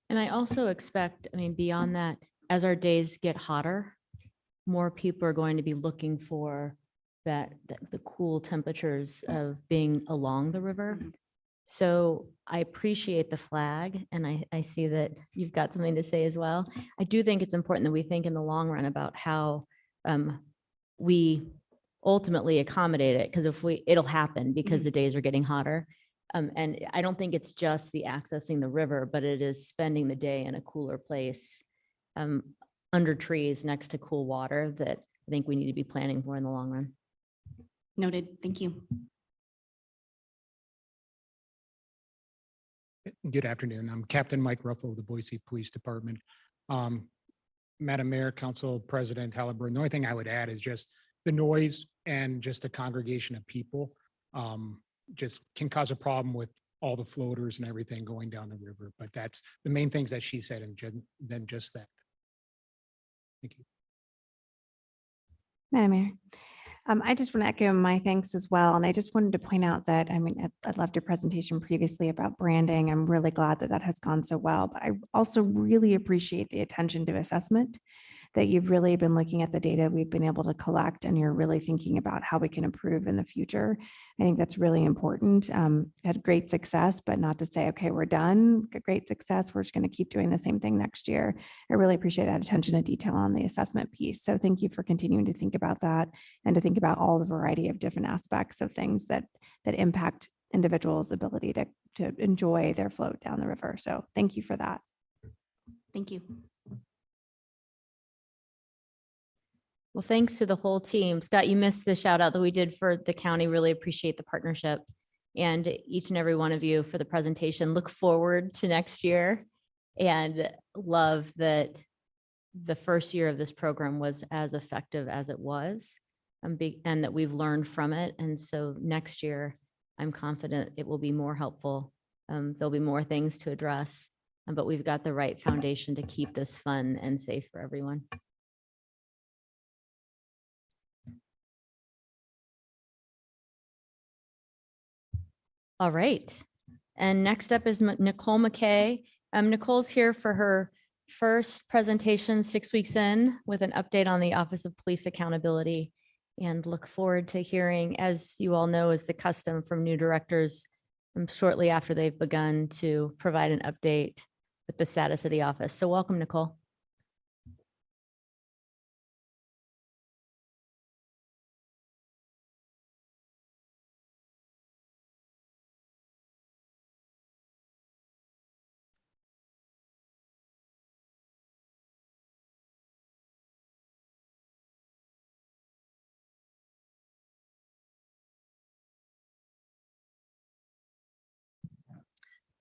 And I also expect, beyond that, as our days get hotter, more people are going to be looking for the cool temperatures of being along the river. So I appreciate the flag, and I see that you've got something to say as well. I do think it's important that we think in the long run about how we ultimately accommodate it, because it'll happen because the days are getting hotter. And I don't think it's just the accessing the river, but it is spending the day in a cooler place under trees next to cool water that I think we need to be planning for in the long run. Noted. Thank you. Good afternoon. I'm Captain Mike Ruffalo of the Boise Police Department. Madam Mayor, Council President Halliburton, the only thing I would add is just the noise and just a congregation of people just can cause a problem with all the floaters and everything going down the river. But that's the main things that she said, and then just that. Thank you. Madam Mayor, I just want to echo my thanks as well. And I just wanted to point out that, I loved your presentation previously about branding. I'm really glad that has gone so well, but I also really appreciate the attention to assessment, that you've really been looking at the data we've been able to collect, and you're really thinking about how we can improve in the future. I think that's really important. Had great success, but not to say, okay, we're done. Great success. We're just going to keep doing the same thing next year. I really appreciate that attention to detail on the assessment piece. So thank you for continuing to think about that and to think about all the variety of different aspects of things that impact individuals' ability to enjoy their float down the river. So thank you for that. Thank you. Well, thanks to the whole team. Scott, you missed the shout out that we did for the county. Really appreciate the partnership, and each and every one of you for the presentation. Look forward to next year, and love that the first year of this program was as effective as it was, and that we've learned from it. And so next year, I'm confident it will be more helpful There'll be more things to address, but we've got the right foundation to keep this fun and safe for everyone. All right. And next up is Nicole McKay. Nicole's here for her first presentation 6 weeks in with an update on the Office of Police Accountability, and look forward to hearing, as you all know, is the custom from new directors shortly after they've begun to provide an update with the status of the office. So welcome, Nicole.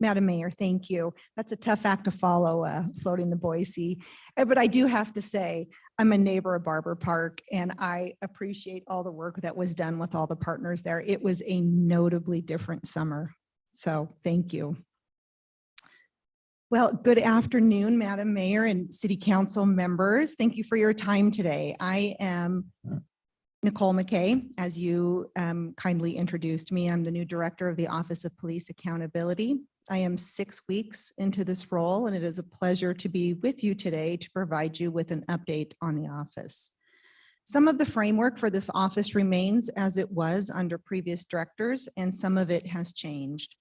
Madam Mayor, thank you. That's a tough act to follow, floating the Boise. But I do have to say, I'm a neighbor of Barber Park, and I appreciate all the work that was done with all the partners there. It was a notably different summer. So thank you. Well, good afternoon, Madam Mayor and City Council members. Thank you for your time today. I am Nicole McKay, as you kindly introduced me. I'm the new director of the Office of Police Accountability. I am 6 weeks into this role, and it is a pleasure to be with you today to provide you with an update on the office. Some of the framework for this office remains as it was under previous directors, and some of it has changed.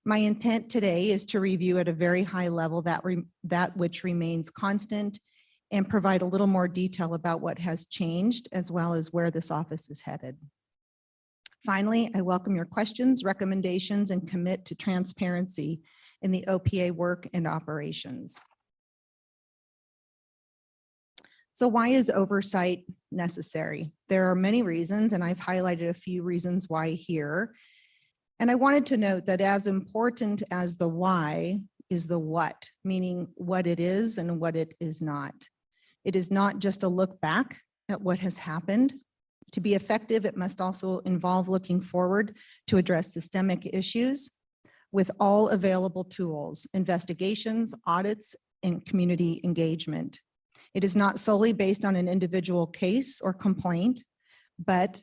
My intent today is to review at a very high level that which remains constant and provide a little more detail about what has changed, as well as where this office is headed. Finally, I welcome your questions, recommendations, and commit to transparency in the OPA work and operations. So why is oversight necessary? There are many reasons, and I've highlighted a few reasons why here. And I wanted to note that as important as the why is the what, meaning what it is and what it is not. It is not just a look back at what has happened. To be effective, it must also involve looking forward to address systemic issues with all available tools, investigations, audits, and community engagement. It is not solely based on an individual case or complaint, but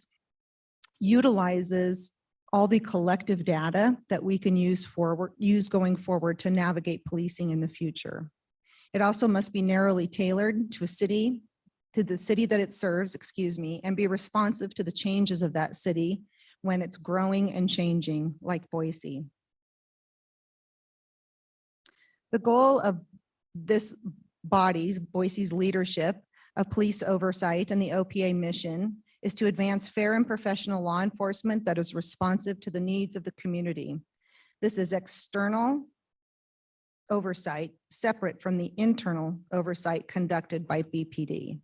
utilizes all the collective data that we can use going forward to navigate policing in the future. It also must be narrowly tailored to the city that it serves, and be responsive to the changes of that city when it's growing and changing, like Boise. The goal of this Boise's leadership of police oversight and the OPA mission is to advance fair and professional law enforcement that is responsive to the needs of the community. This is external oversight separate from the internal oversight conducted by BPD.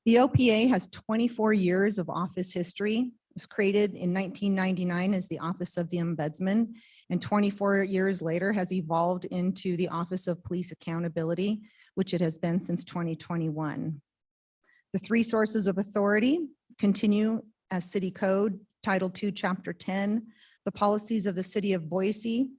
The OPA has 24 years of office history. It was created in 1999 as the Office of the Ombudsman, and 24 years later has evolved into the Office of Police Accountability, which it has been since 2021. The three sources of authority continue as City Code, Title II, Chapter 10, the policies of the City of Boise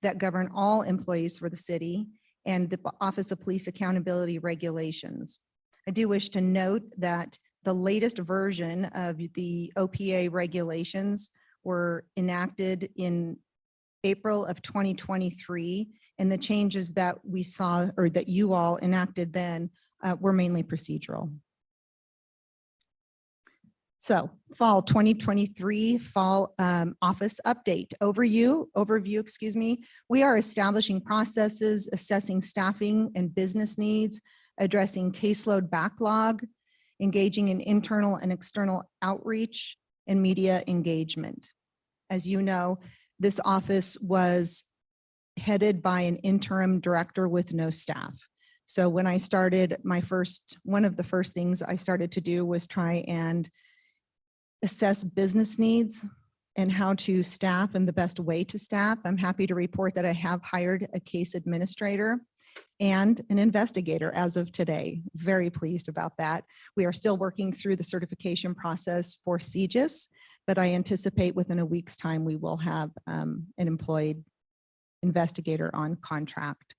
that govern all employees for the city, and the Office of Police Accountability regulations. I do wish to note that the latest version of the OPA regulations were enacted in April of 2023, and the changes that we saw or that you all enacted then were mainly procedural. So fall 2023 fall office update overview. We are establishing processes, assessing staffing and business needs, addressing caseload backlog, engaging in internal and external outreach, and media engagement. As you know, this office was headed by an interim director with no staff. So when I started, one of the first things I started to do was try and assess business needs and how to staff and the best way to staff. I'm happy to report that I have hired a case administrator and an investigator as of today. Very pleased about that. We are still working through the certification process for CJIS, but I anticipate within a week's time, we will have an employed investigator on contract.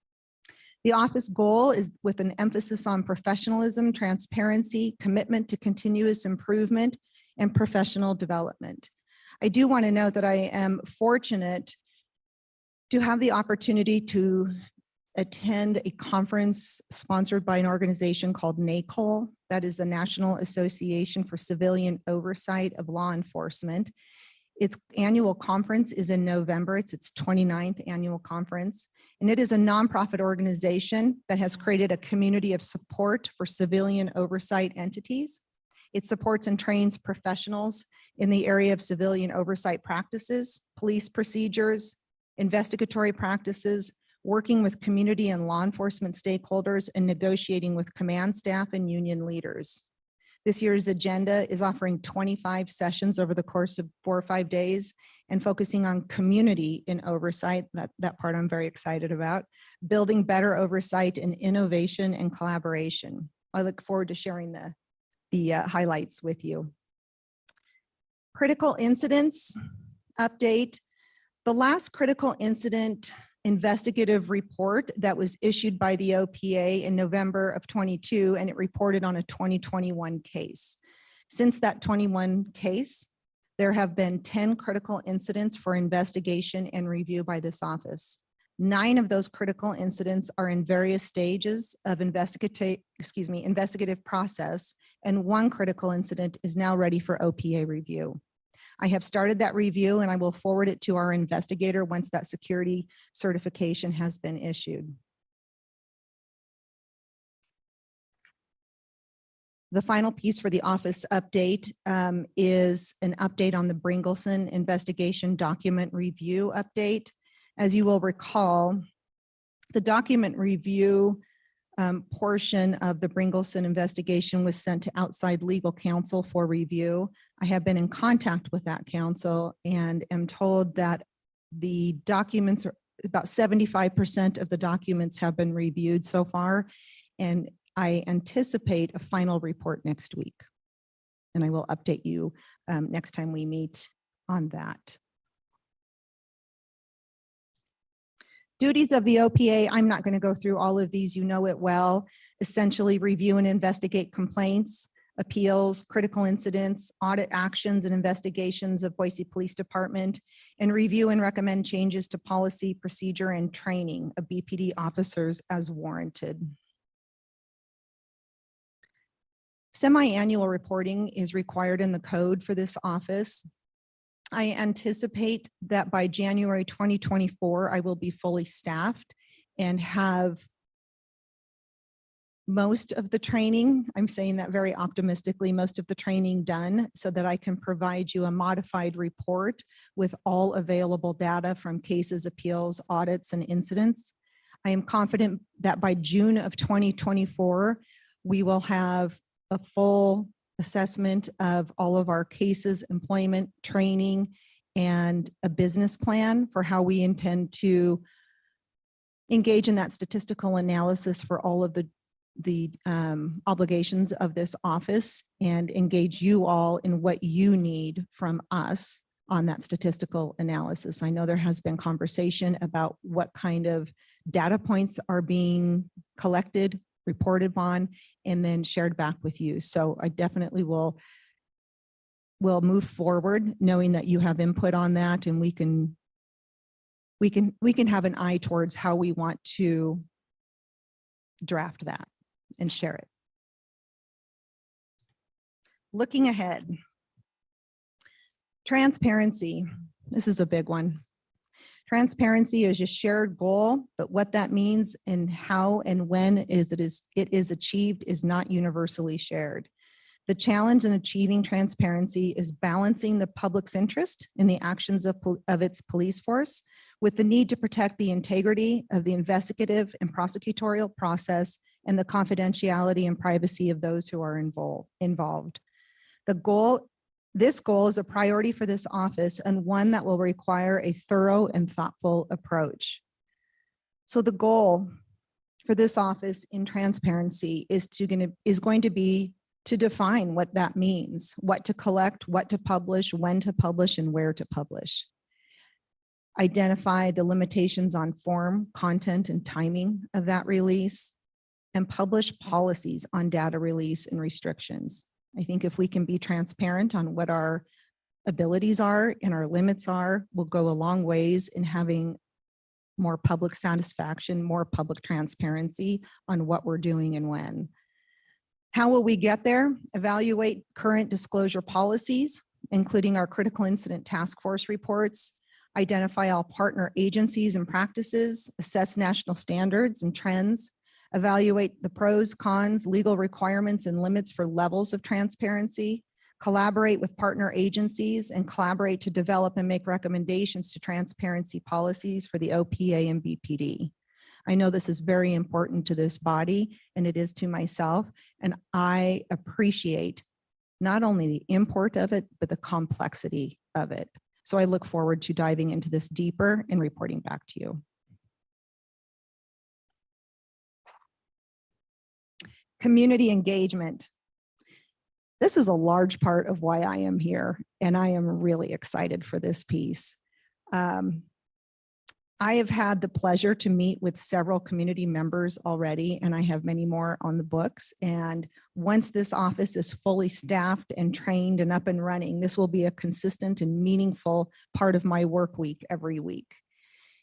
The office goal is with an emphasis on professionalism, transparency, commitment to continuous improvement, and professional development. I do want to note that I am fortunate to have the opportunity to attend a conference sponsored by an organization called NACOL, that is the National Association for Civilian Oversight of Law Enforcement. Its annual conference is in November. It's its 29th annual conference. And it is a nonprofit organization that has created a community of support for civilian oversight entities. It supports and trains professionals in the area of civilian oversight practices, police procedures, investigatory practices, working with community and law enforcement stakeholders, and negotiating with command staff and union leaders. This year's agenda is offering 25 sessions over the course of 4 or 5 days and focusing on community in oversight. That part I'm very excited about. Building better oversight and innovation and collaboration. I look forward to sharing the highlights with you. Critical incidents update. The last critical incident investigative report that was issued by the OPA in November of 22, and it reported on a 2021 case. Since that 21 case, there have been 10 critical incidents for investigation and review by this office. 9 of those critical incidents are in various stages of investigative process, and 1 critical incident is now ready for OPA review. I have started that review and I will forward it to our investigator once that security certification has been issued. The final piece for the office update is an update on the Bringleson investigation document review update. As you will recall, the document review portion of the Bringleson investigation was sent to outside legal counsel for review. I have been in contact with that counsel and am told that the documents are about 75% of the documents have been reviewed so far, and I anticipate a final report next week. And I will update you next time we meet on that. Duties of the OPA, I'm not going to go through all of these, you know it well. Essentially review and investigate complaints, appeals, critical incidents, audit actions and investigations of Boise Police Department, and review and recommend changes to policy, procedure, and training of BPD officers as warranted. Semi-annual reporting is required in the code for this office. I anticipate that by January 2024, I will be fully staffed and have most of the training, I'm saying that very optimistically, most of the training done so that I can provide you a modified report with all available data from cases, appeals, audits, and incidents. I am confident that by June of 2024, we will have a full assessment of all of our cases, employment, training, and a business plan for how we intend to engage in that statistical analysis for all of the obligations of this office and engage you all in what you need from us on that statistical analysis. I know there has been conversation about what kind of data points are being collected, reported on, and then shared back with you. So I definitely will move forward knowing that you have input on that, and we can have an eye towards how we want to draft that and share it. Looking ahead, transparency. This is a big one. Transparency is a shared goal, but what that means and how and when it is achieved is not universally shared. The challenge in achieving transparency is balancing the public's interest in the actions of its police force with the need to protect the integrity of the investigative and prosecutorial process and the confidentiality and privacy of those who are involved. This goal is a priority for this office and one that will require a thorough and thoughtful approach. So the goal for this office in transparency is going to be to define what that means, what to collect, what to publish, when to publish, and where to publish. Identify the limitations on form, content, and timing of that release, and publish policies on data release and restrictions. I think if we can be transparent on what our abilities are and our limits are, will go a long ways in having more public satisfaction, more public transparency on what we're doing and when. How will we get there? Evaluate current disclosure policies, including our critical incident task force reports, identify all partner agencies and practices, assess national standards and trends, evaluate the pros, cons, legal requirements and limits for levels of transparency, collaborate with partner agencies, and collaborate to develop and make recommendations to transparency policies for the OPA and BPD. I know this is very important to this body, and it is to myself, and I appreciate not only the import of it, but the complexity of it. So I look forward to diving into this deeper and reporting back to you. Community engagement. This is a large part of why I am here, and I am really excited for this piece. I have had the pleasure to meet with several community members already, and I have many more on the books. And once this office is fully staffed and trained and up and running, this will be a consistent and meaningful part of my work week every week.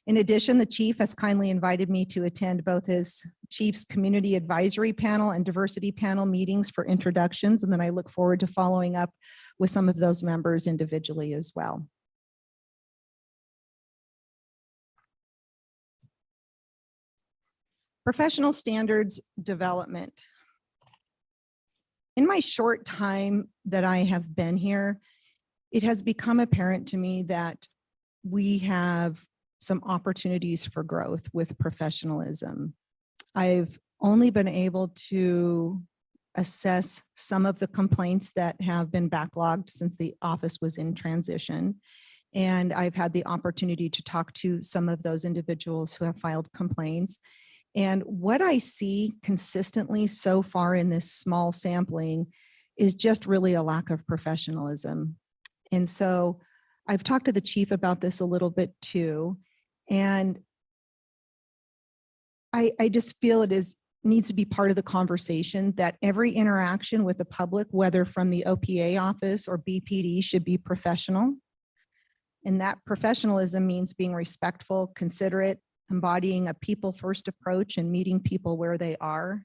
In addition, the chief has kindly invited me to attend both his chief's community advisory panel and diversity panel meetings for introductions. And then I look forward to following up with some of those members individually as well. Professional standards development. In my short time that I have been here, it has become apparent to me that we have some opportunities for growth with professionalism. I've only been able to assess some of the complaints that have been backlogged since the office was in transition. And I've had the opportunity to talk to some of those individuals who have filed complaints. And what I see consistently so far in this small sampling is just really a lack of professionalism. And so I've talked to the chief about this a little bit too. And I just feel it needs to be part of the conversation that every interaction with the public, whether from the OPA office or BPD, should be professional. And that professionalism means being respectful, considerate, embodying a people-first approach and meeting people where they are.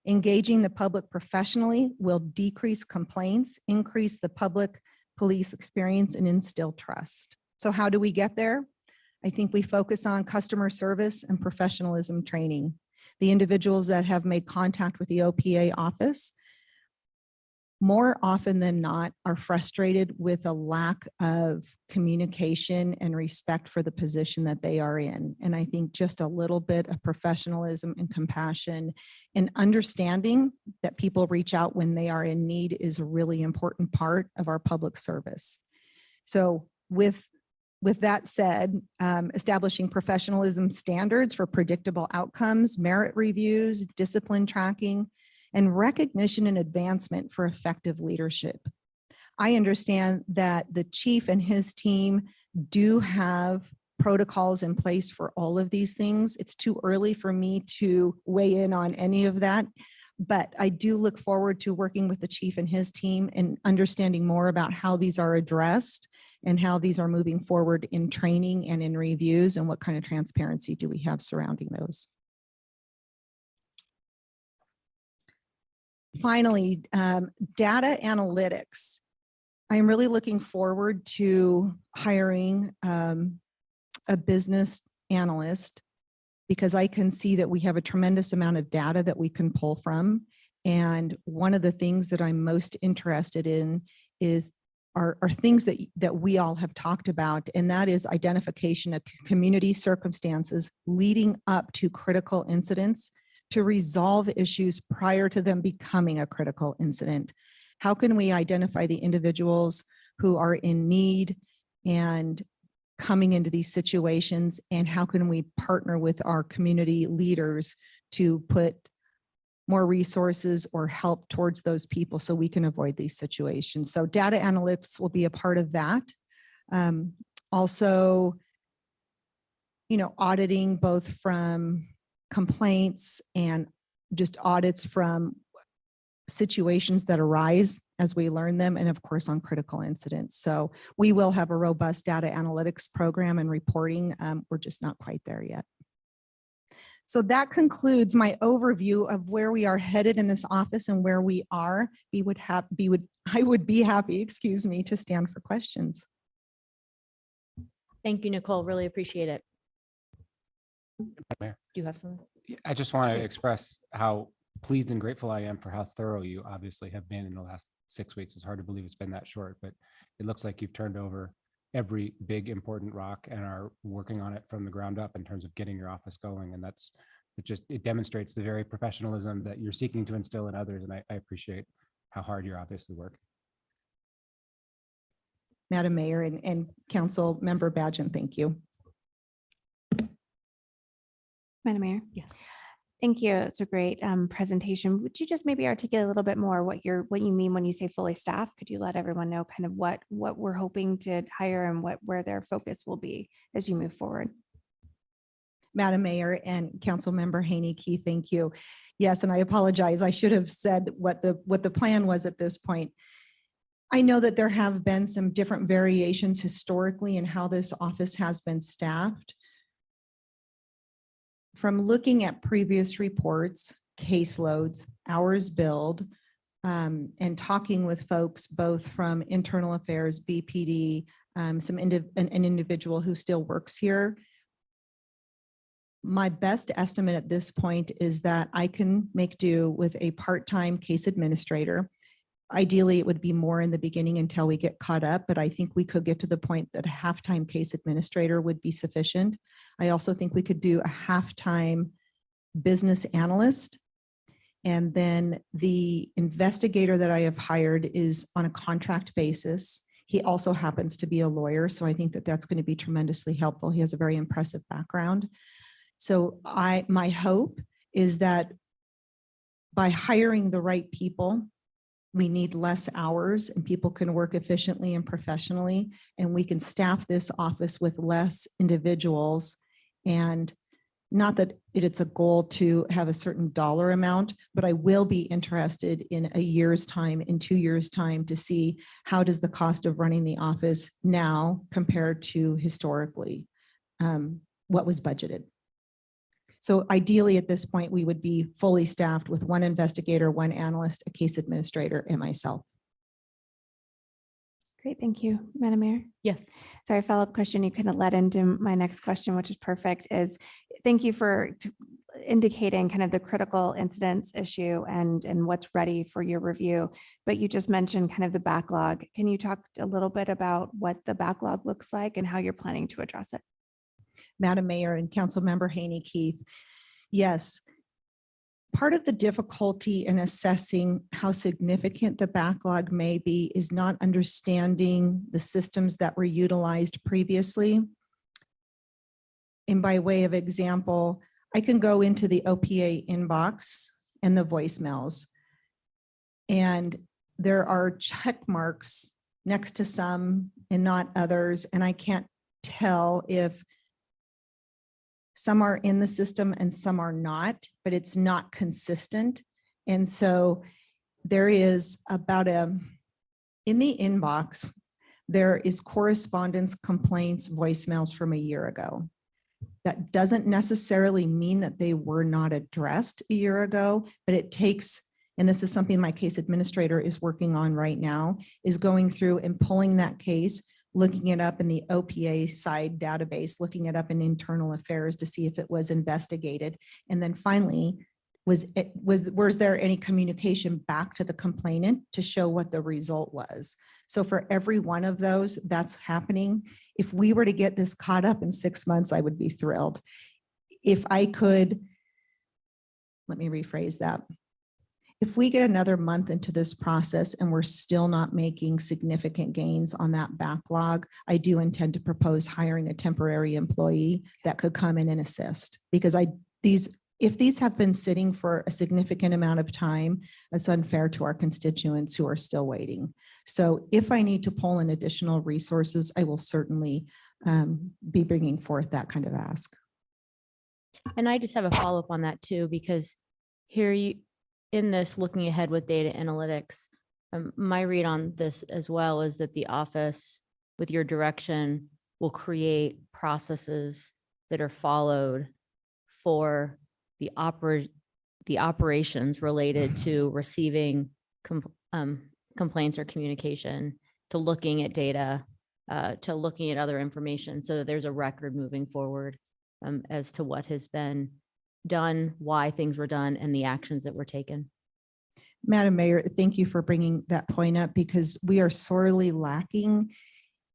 Engaging the public professionally will decrease complaints, increase the public police experience, and instill trust. So how do we get there? I think we focus on customer service and professionalism training. The individuals that have made contact with the OPA office, more often than not, are frustrated with a lack of communication and respect for the position that they are in. And I think just a little bit of professionalism and compassion and understanding that people reach out when they are in need is a really important part of our public service. So with that said, establishing professionalism standards for predictable outcomes, merit reviews, discipline tracking, and recognition and advancement for effective leadership. I understand that the chief and his team do have protocols in place for all of these things. It's too early for me to weigh in on any of that, but I do look forward to working with the chief and his team and understanding more about how these are addressed and how these are moving forward in training and in reviews, and what kind of transparency do we have surrounding those. Finally, data analytics. I'm really looking forward to hiring a business analyst, because I can see that we have a tremendous amount of data that we can pull from. And one of the things that I'm most interested in are things that we all have talked about, and that is identification of community circumstances leading up to critical incidents to resolve issues prior to them becoming a critical incident. How can we identify the individuals who are in need and coming into these situations, and how can we partner with our community leaders to put more resources or help towards those people so we can avoid these situations. So data analytics will be a part of that. Also, auditing both from complaints and just audits from situations that arise as we learn them, and of course on critical incidents. So we will have a robust data analytics program and reporting. We're just not quite there yet. So that concludes my overview of where we are headed in this office and where we are. I would be happy, to stand for questions. Thank you, Nicole. Really appreciate it. Mayor. Do you have something? I just want to express how pleased and grateful I am for how thorough you obviously have been in the last 6 weeks. It's hard to believe it's been that short, but it looks like you've turned over every big important rock and are working on it from the ground up in terms of getting your office going. And it demonstrates the very professionalism that you're seeking to instill in others. And I appreciate how hard you're obviously working. Madam Mayor and Council Member Badgen, thank you. Madam Mayor? Yes. Thank you. It's a great presentation. Would you just maybe articulate a little bit more what you mean when you say fully staffed? Could you let everyone know kind of what we're hoping to hire and where their focus will be as you move forward? Madam Mayor and Council Member Haney-Key, thank you. Yes, and I apologize. I should have said what the plan was at this point. I know that there have been some different variations historically in how this office has been staffed. From looking at previous reports, caseloads, hours billed, and talking with folks both from internal affairs, BPD, an individual who still works here, my best estimate at this point is that I can make do with a part-time case administrator. Ideally, it would be more in the beginning until we get caught up, but I think we could get to the point that a half-time case administrator would be sufficient. I also think we could do a half-time business analyst. And then the investigator that I have hired is on a contract basis. He also happens to be a lawyer, so I think that that's going to be tremendously helpful. He has a very impressive background. So my hope is that by hiring the right people, we need less hours and people can work efficiently and professionally, and we can staff this office with less individuals. And not that it's a goal to have a certain dollar amount, but I will be interested in a year's time, in 2 years' time, to see how does the cost of running the office now compared to historically, what was budgeted. So ideally at this point, we would be fully staffed with one investigator, one analyst, a case administrator, and myself. Great, thank you. Madam Mayor? Yes. Sorry, follow-up question. You kind of led into my next question, which is perfect, is thank you for indicating kind of the critical incidents issue and what's ready for your review. But you just mentioned kind of the backlog. Can you talk a little bit about what the backlog looks like and how you're planning to address it? Madam Mayor and Council Member Haney-Keith, yes, part of the difficulty in assessing how significant the backlog may be is not understanding the systems that were utilized previously. And by way of example, I can go into the OPA inbox and the voicemails, and there are check marks next to some and not others, and I can't tell if some are in the system and some are not, but it's not consistent. And so there is in the inbox, there is correspondence, complaints, voicemails from a year ago. That doesn't necessarily mean that they were not addressed a year ago, but it takes, and this is something my case administrator is working on right now, is going through and pulling that case, looking it up in the OPA side database, looking it up in internal affairs to see if it was investigated. And then finally, was there any communication back to the complainant to show what the result was? So for every one of those, that's happening. If we were to get this caught up in 6 months, I would be thrilled. If I could, let me rephrase that. If we get another month into this process and we're still not making significant gains on that backlog, I do intend to propose hiring a temporary employee that could come in and assist, because these if these have been sitting for a significant amount of time, it's unfair to our constituents who are still waiting. So if I need to pull in additional resources, I will certainly be bringing forth that kind of ask. And I just have a follow-up on that too, because here you, in this looking ahead with data analytics, my read on this as well is that the office, with your direction, will create processes that are followed for the operations related to receiving complaints or communication, to looking at data, to looking at other information, so that there's a record moving forward as to what has been done, why things were done, and the actions that were taken. Madam Mayor, thank you for bringing that point up, because we are sorely lacking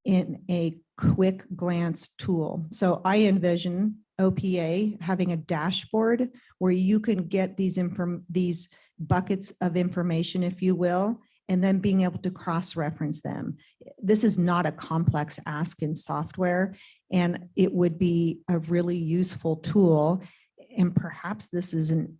in a quick glance tool. So I envision OPA having a dashboard where you can get these buckets of information, if you will, and then being able to cross-reference them. This is not a complex ask in software, and it would be a really useful tool. And perhaps this is an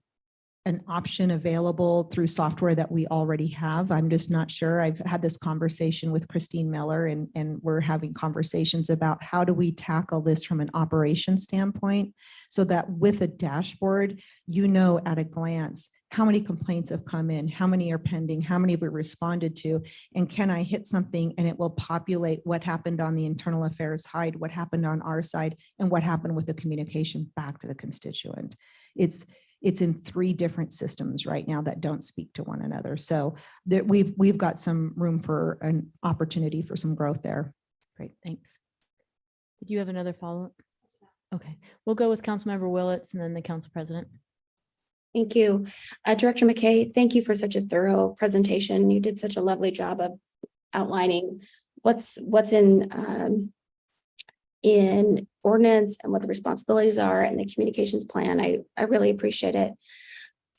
option available through software that we already have. I'm just not sure. I've had this conversation with Christine Miller, and we're having conversations about how do we tackle this from an operation standpoint, so that with a dashboard, you know at a glance how many complaints have come in, how many are pending, how many we responded to, and can I hit something and it will populate what happened on the internal affairs side, what happened on our side, and what happened with the communication back to the constituent. It's in 3 different systems right now that don't speak to one another. So that we've got some room for an opportunity for some growth there. Great, thanks. Did you have another follow-up? Okay, we'll go with Councilmember Willetts and then the Council President. Thank you. Director McKay, thank you for such a thorough presentation. You did such a lovely job of outlining what's in ordinance and what the responsibilities are and the communications plan. I really appreciate it.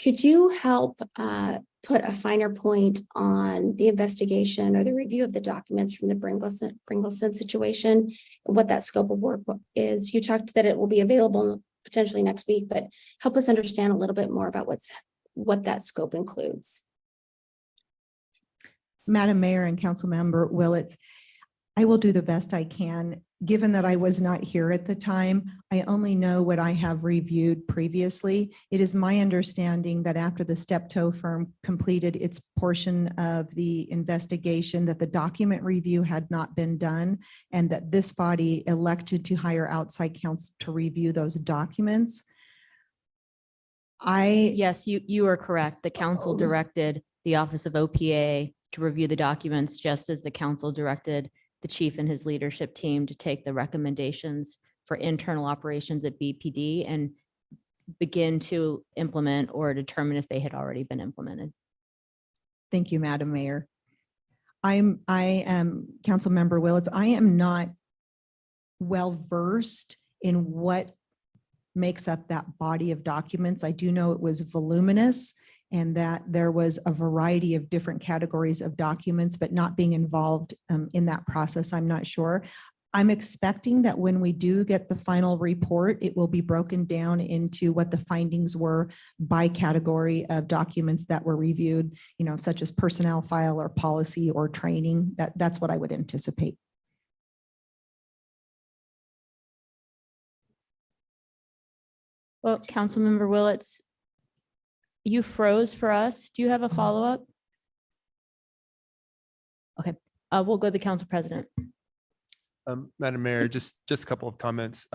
Could you help put a finer point on the investigation or the review of the documents from the Bringleson situation and what that scope of work is? You talked that it will be available potentially next week, but help us understand a little bit more about what that scope includes. Madam Mayor and Councilmember Willetts, I will do the best I can. Given that I was not here at the time, I only know what I have reviewed previously. It is my understanding that after the Steptoe firm completed its portion of the investigation, that the document review had not been done, and that this body elected to hire outside counsel to review those documents. Yes, you are correct. The council directed the Office of OPA to review the documents, just as the council directed the chief and his leadership team to take the recommendations for internal operations at BPD and begin to implement or determine if they had already been implemented. Thank you, Madam Mayor. I am Councilmember Willetts. I am not well versed in what makes up that body of documents. I do know it was voluminous and that there was a variety of different categories of documents, but not being involved in that process, I'm not sure. I'm expecting that when we do get the final report, it will be broken down into what the findings were by category of documents that were reviewed, such as personnel file or policy or training. That's what I would anticipate. Well, Councilmember Willetts, you froze for us. Do you have a follow-up? Okay, we'll go to the Council President. Madam Mayor, just a couple of comments.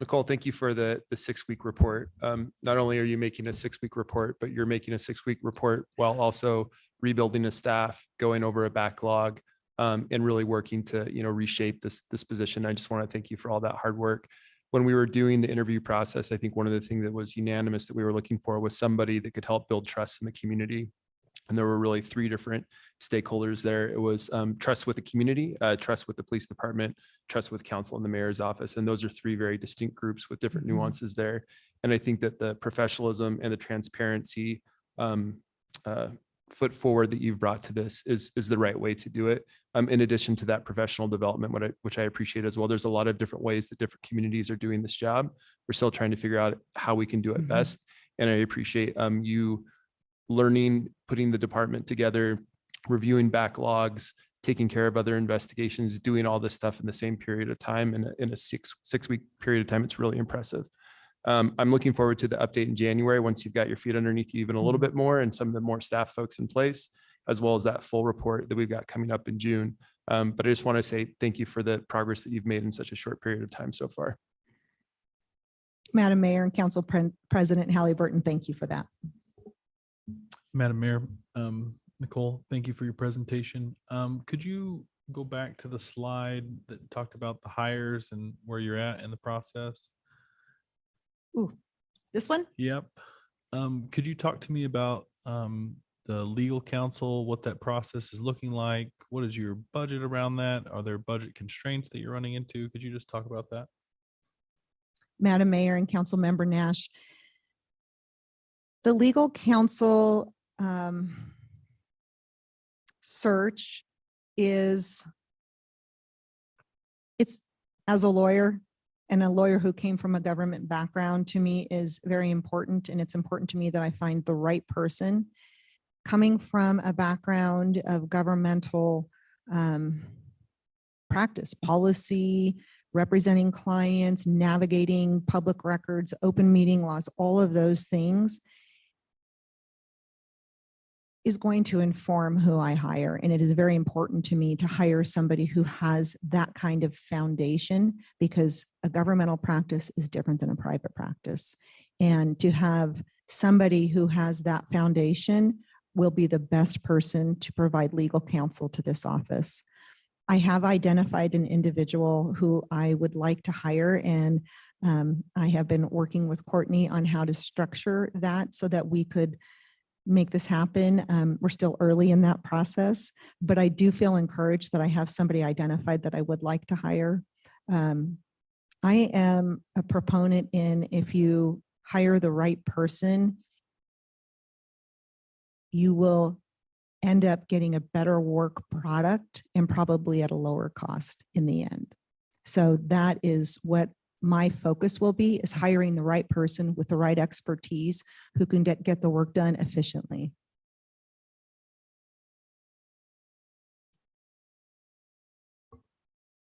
Nicole, thank you for the 6-week report. Not only are you making a 6-week report, but you're making a 6-week report while also rebuilding a staff, going over a backlog, and really working to reshape this position. I just want to thank you for all that hard work. When we were doing the interview process, I think one of the things that was unanimous that we were looking for was somebody that could help build trust in the community. And there were really 3 different stakeholders there. It was trust with the community, trust with the police department, trust with council and the mayor's office. And those are 3 very distinct groups with different nuances there. And I think that the professionalism and the transparency foot forward that you've brought to this is the right way to do it. In addition to that professional development, which I appreciate as well. There's a lot of different ways that different communities are doing this job. We're still trying to figure out how we can do it best. And I appreciate you learning, putting the department together, reviewing backlogs, taking care of other investigations, doing all this stuff in the same period of time in a six-week period of time. It's really impressive. I'm looking forward to the update in January once you've got your feet underneath you even a little bit more and some of the more staff folks in place, as well as that full report that we've got coming up in June. But I just want to say thank you for the progress that you've made in such a short period of time so far. Madam Mayor and Council President Halliburton, thank you for that. Madam Mayor, Nicole, thank you for your presentation. Could you go back to the slide that talked about the hires and where you're at in the process? Ooh, this one? Yep. Could you talk to me about the legal counsel, what that process is looking like? What is your budget around that? Are there budget constraints that you're running into? Could you just talk about that? Madam Mayor and Council Member Nash, the legal counsel search it's as a lawyer and a lawyer who came from a government background, to me is very important. And it's important to me that I find the right person. Coming from a background of governmental practice, policy, representing clients, navigating public records, open meeting laws, all of those things is going to inform who I hire. And it is very important to me to hire somebody who has that kind of foundation, because a governmental practice is different than a private practice. And to have somebody who has that foundation will be the best person to provide legal counsel to this office. I have identified an individual who I would like to hire, and I have been working with Courtney on how to structure that so that we could make this happen. We're still early in that process, but I do feel encouraged that I have somebody identified that I would like to hire. I am a proponent in, if you hire the right person, you will end up getting a better work product and probably at a lower cost in the end. So that is what my focus will be, is hiring the right person with the right expertise who can get the work done efficiently.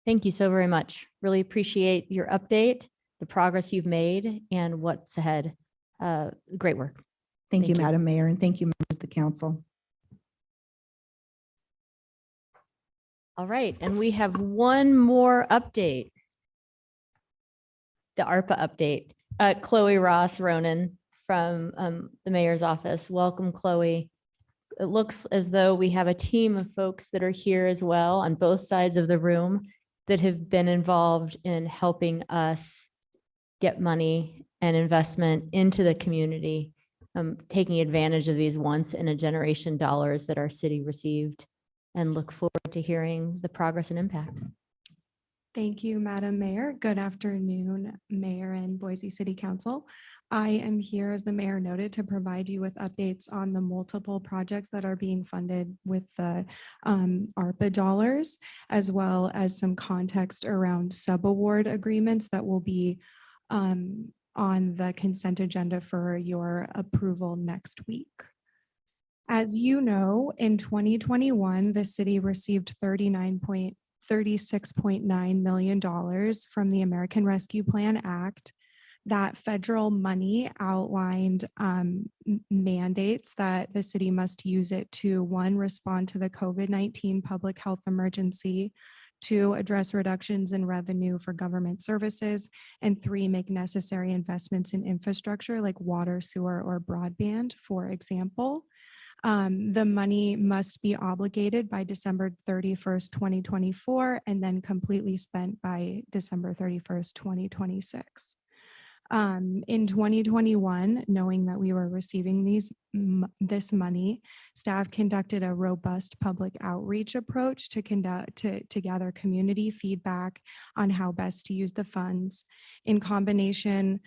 Thank you so very much. Really appreciate your update, the progress you've made, and what's ahead. Great work. Thank you, Thank you. Madam Mayor, and thank you, members of the council. All right, and we have one more update. The ARPA update. Chloe Ross Ronan from the mayor's office. Welcome, Chloe. It looks as though we have a team of folks that are here as well on both sides of the room that have been involved in helping us get money and investment into the community, taking advantage of these once in a generation dollars that our city received, and look forward to hearing the progress and impact. Thank you, Madam Mayor. Good afternoon, Mayor and Boise City Council. I am here, as the mayor noted, to provide you with updates on the multiple projects that are being funded with the ARPA dollars, as well as some context around subaward agreements that will be on the consent agenda for your approval next week. As you know, in 2021, the city received $36.9 million from the American Rescue Plan Act. That federal money outlined mandates that the city must use it to, one, respond to the COVID-19 public health emergency, two, address reductions in revenue for government services, and three, make necessary investments in infrastructure like water, sewer, or broadband, for example. The money must be obligated by December 31st, 2024, and then completely spent by December 31st, 2026. In 2021, knowing that we were receiving this money, staff conducted a robust public outreach approach to gather community feedback on how best to use the funds, in combination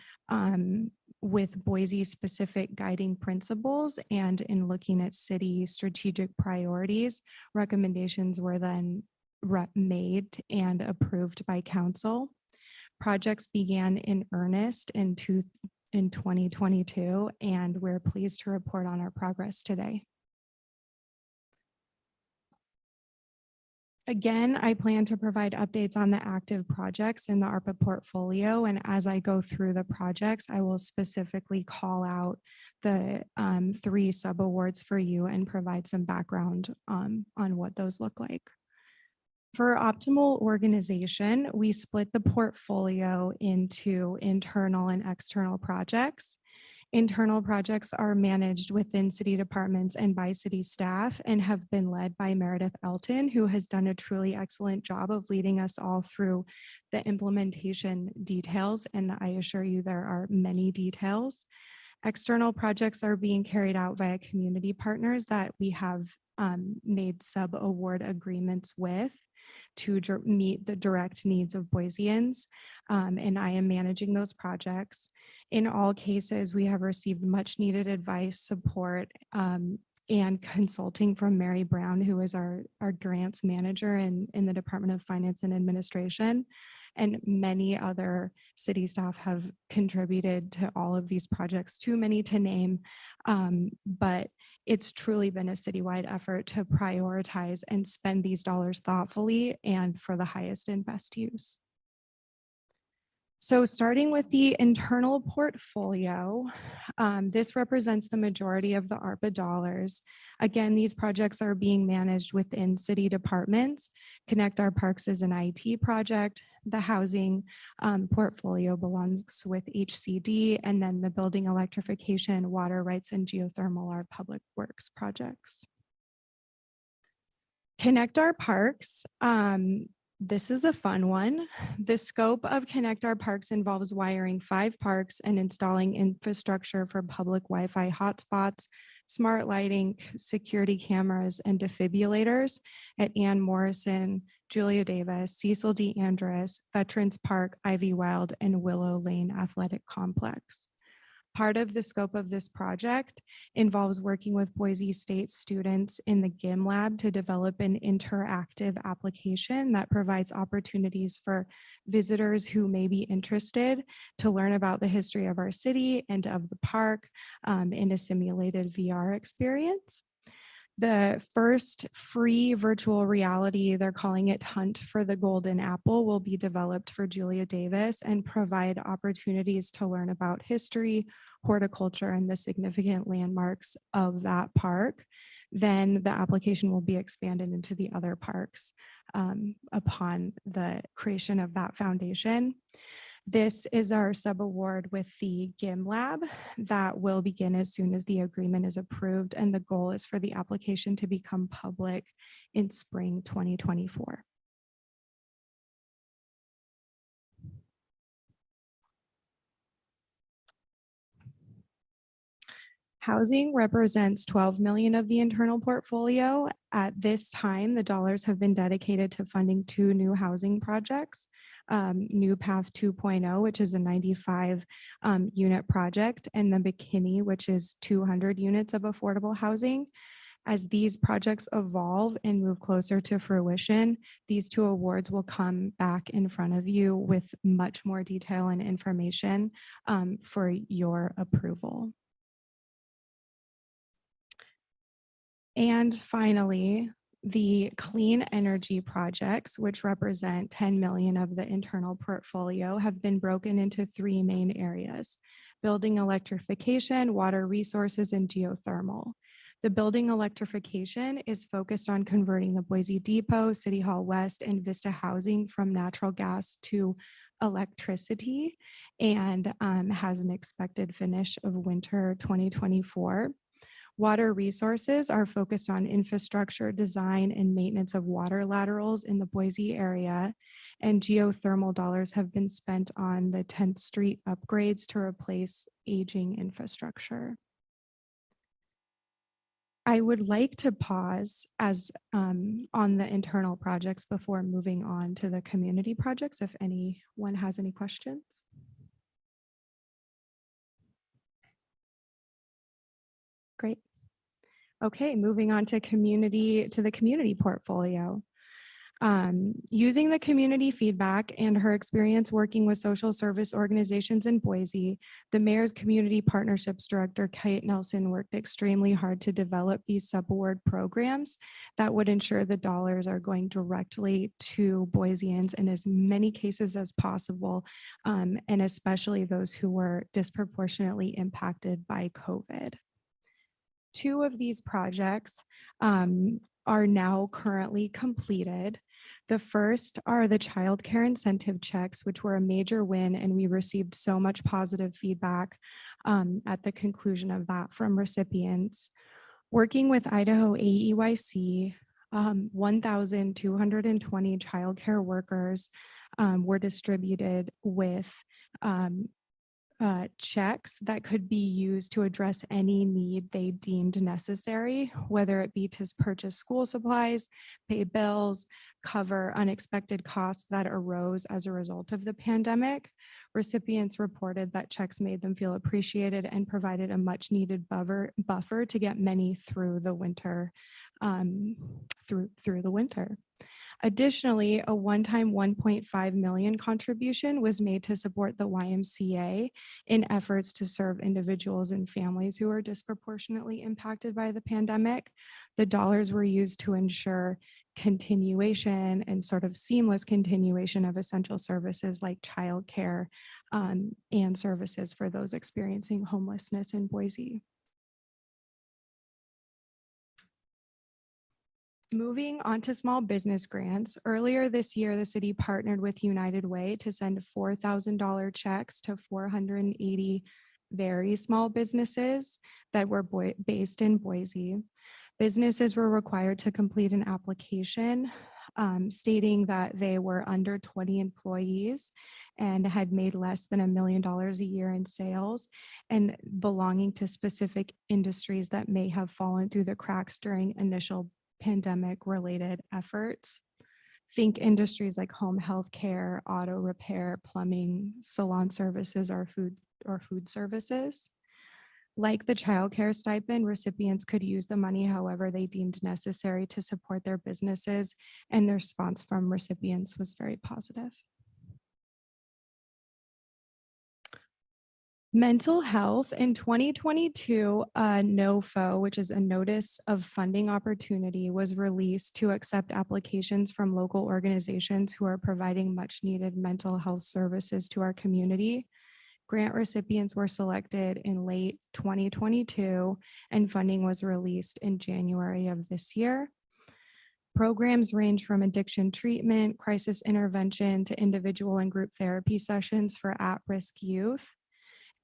with Boise's specific guiding principles, and in looking at city strategic priorities. Recommendations were then made and approved by council. Projects began in earnest in in 2022, and we're pleased to report on our progress today. Again, I plan to provide updates on the active projects in the ARPA portfolio. And as I go through the projects, I will specifically call out the 3 subawards for you and provide some background on what those look like. For optimal organization, we split the portfolio into internal and external projects. Internal projects are managed within city departments and by city staff and have been led by Meredith Elton, who has done a truly excellent job of leading us all through the implementation details. And I assure you there are many details. External projects are being carried out via community partners that we have made sub-award agreements with to meet the direct needs of Boiseans, and I am managing those projects. In all cases, we have received much needed advice, support, and consulting from Mary Brown, who is our grants manager in the Department of Finance and Administration. And many other city staff have contributed to all of these projects, too many to name, but it's truly been a citywide effort to prioritize and spend these dollars thoughtfully and for the highest and best use. So starting with the internal portfolio, this represents the majority of the ARPA dollars. Again, these projects are being managed within city departments. Connect Our Parks is an IT project. The housing portfolio belongs with HCD, and then the building electrification, water rights, and geothermal are public works projects. Connect Our Parks. This is a fun one. The scope of Connect Our Parks involves wiring 5 parks and installing infrastructure for public Wi-Fi hotspots, smart lighting, security cameras, and defibrillators at Ann Morrison, Julia Davis, Cecil D. Andrus, Veterans Park, Ivy Wild, and Willow Lane Athletic Complex. Part of the scope of this project involves working with Boise State students in the GIM lab to develop an interactive application that provides opportunities for visitors who may be interested to learn about the history of our city and of the park in a simulated VR experience. The first free virtual reality, they're calling it Hunt for the Golden Apple, will be developed for Julia Davis and provide opportunities to learn about history, horticulture, and the significant landmarks of that park. Then the application will be expanded into the other parks upon the creation of that foundation. This is our subaward with the GIM lab that will begin as soon as the agreement is approved, and the goal is for the application to become public in spring 2024. Housing represents 12 million of the internal portfolio. At this time, the dollars have been dedicated to funding 2 new housing projects. New Path 2.0, which is a 95 unit project, and the McKinney, which is 200 units of affordable housing. As these projects evolve and move closer to fruition, these 2 awards will come back in front of you with much more detail and information for your approval. And finally, the clean energy projects, which represent 10 million of the internal portfolio, have been broken into 3 main areas: building electrification, water resources, and geothermal. The building electrification is focused on converting the Boise Depot, City Hall West, and Vista housing from natural gas to electricity, and has an expected finish of winter 2024. Water resources are focused on infrastructure design and maintenance of water laterals in the Boise area, and geothermal dollars have been spent on the 10th Street upgrades to replace aging infrastructure. I would like to pause as on the internal projects before moving on to the community projects, if anyone has any questions. Great. Okay, moving on to the community portfolio. Using the community feedback and her experience working with social service organizations in Boise, the mayor's community partnerships director, Kate Nelson, worked extremely hard to develop these subaward programs that would ensure the dollars are going directly to Boiseans in as many cases as possible, and especially those who were disproportionately impacted by COVID. 2 of these projects are now currently completed. The first are the child care incentive checks, which were a major win, and we received so much positive feedback at the conclusion of that from recipients. Working with Idaho AEYC, 1,220 childcare workers were distributed with checks that could be used to address any need they deemed necessary, whether it be to purchase school supplies, pay bills, cover unexpected costs that arose as a result of the pandemic. Recipients reported that checks made them feel appreciated and provided a much needed buffer to get many through the winter. Additionally, a one-time 1.5 million contribution was made to support the YMCA in efforts to serve individuals and families who are disproportionately impacted by the pandemic. The dollars were used to ensure continuation and sort of seamless continuation of essential services like childcare and services for those experiencing homelessness in Boise. Moving on to small business grants, earlier this year, the city partnered with United Way to send $4,000 checks to 480 very small businesses that were based in Boise. Businesses were required to complete an application stating that they were under 20 employees and had made less than $1 million a year in sales and belonging to specific industries that may have fallen through the cracks during initial pandemic-related efforts. Think industries like home health care, auto repair, plumbing, salon services, or food services. Like the childcare stipend, recipients could use the money however they deemed necessary to support their businesses, and the response from recipients was very positive. Mental health in 2022, a NOFO, which is a Notice of Funding Opportunity, was released to accept applications from local organizations who are providing much needed mental health services to our community. Grant recipients were selected in late 2022 and funding was released in January of this year. Programs range from addiction treatment, crisis intervention, to individual and group therapy sessions for at-risk youth.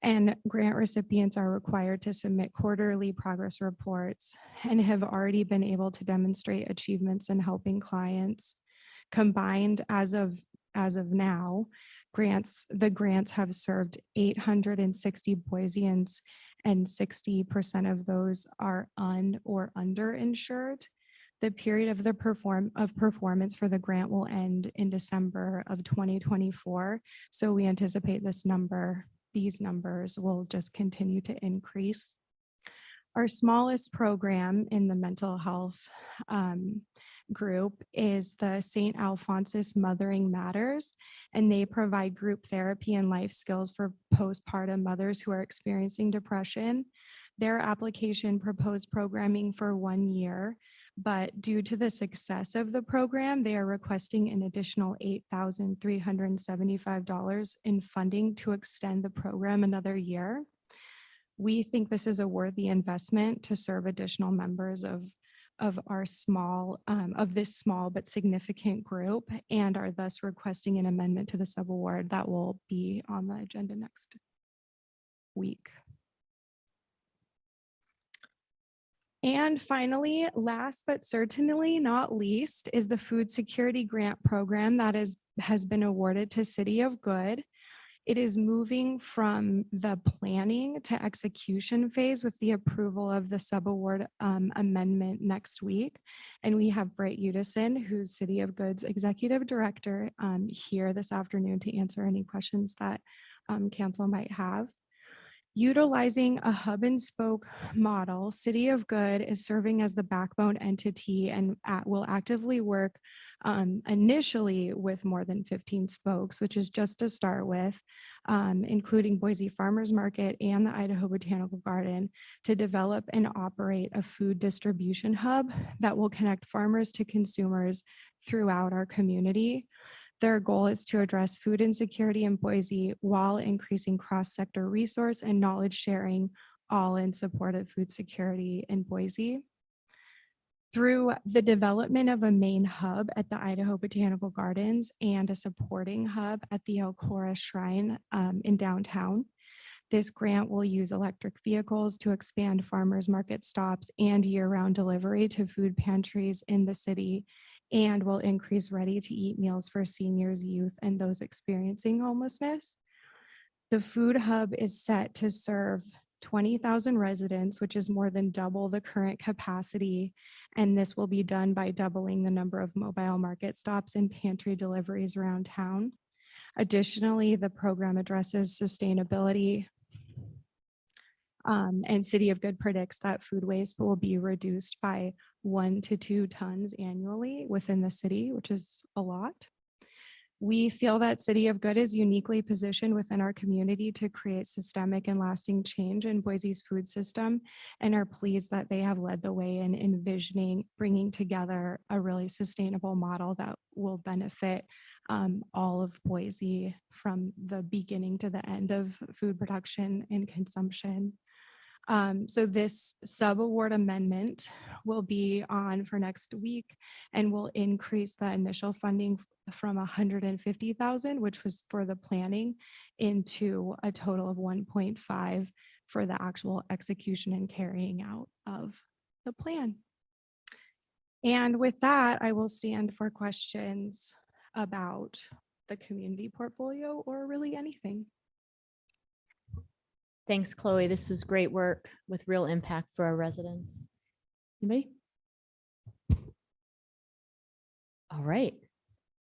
And grant recipients are required to submit quarterly progress reports and have already been able to demonstrate achievements in helping clients. Combined as of now, the grants have served 860 Boiseans, and 60% of those are or underinsured. The period of performance for the grant will end in December of 2024. So we anticipate these numbers will just continue to increase. Our smallest program in the mental health group is the St. Alphonsus Mothering Matters, and they provide group therapy and life skills for postpartum mothers who are experiencing depression. Their application proposed programming for 1 year, but due to the success of the program, they are requesting an additional $8,375 in funding to extend the program another year. We think this is a worthy investment to serve additional members of this small but significant group, and are thus requesting an amendment to the subaward that will be on the agenda next week. And finally, last but certainly not least, is the Food Security Grant Program that has been awarded to City of Good. It is moving from the planning to execution phase with the approval of the subaward amendment next week. And we have Britt Udison, who's City of Good's Executive Director, here this afternoon to answer any questions that council might have. Utilizing a hub and spoke model, City of Good is serving as the backbone entity and will actively work initially with more than 15 spokes, which is just to start with, including Boise Farmers Market and the Idaho Botanical Garden, to develop and operate a food distribution hub that will connect farmers to consumers throughout our community. Their goal is to address food insecurity in Boise while increasing cross-sector resource and knowledge sharing, all in support of food security in Boise. Through the development of a main hub at the Idaho Botanical Gardens and a supporting hub at the El Cora Shrine in downtown, this grant will use electric vehicles to expand farmers market stops and year-round delivery to food pantries in the city, and will increase ready-to-eat meals for seniors, youth, and those experiencing homelessness. The food hub is set to serve 20,000 residents, which is more than double the current capacity, and this will be done by doubling the number of mobile market stops and pantry deliveries around town. Additionally, the program addresses sustainability, and City of Good predicts that food waste will be reduced by 1 to 2 tons annually within the city, which is a lot. We feel that City of Good is uniquely positioned within our community to create systemic and lasting change in Boise's food system, and are pleased that they have led the way in envisioning bringing together a really sustainable model that will benefit all of Boise from the beginning to the end of food production and consumption. So this sub-award amendment will be on for next week and will increase the initial funding from 150,000, which was for the planning, into a total of 1.5 for the actual execution and carrying out of the plan. And with that, I will stand for questions about the community portfolio or really anything. Thanks, Chloe. This is great work with real impact for our residents. Anybody? All right.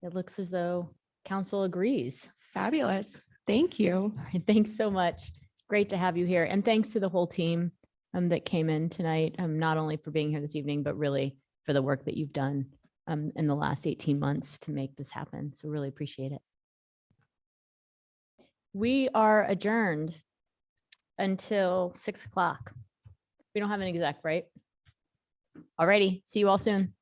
It looks as though council agrees. Fabulous. Thank you. All right, thanks so much. Great to have you here. And thanks to the whole team that came in tonight, not only for being here this evening, but really for the work that you've done in the last 18 months to make this happen. So really appreciate it. We are adjourned until 6 o'clock. We don't have an exec, right? All righty. See you all soon.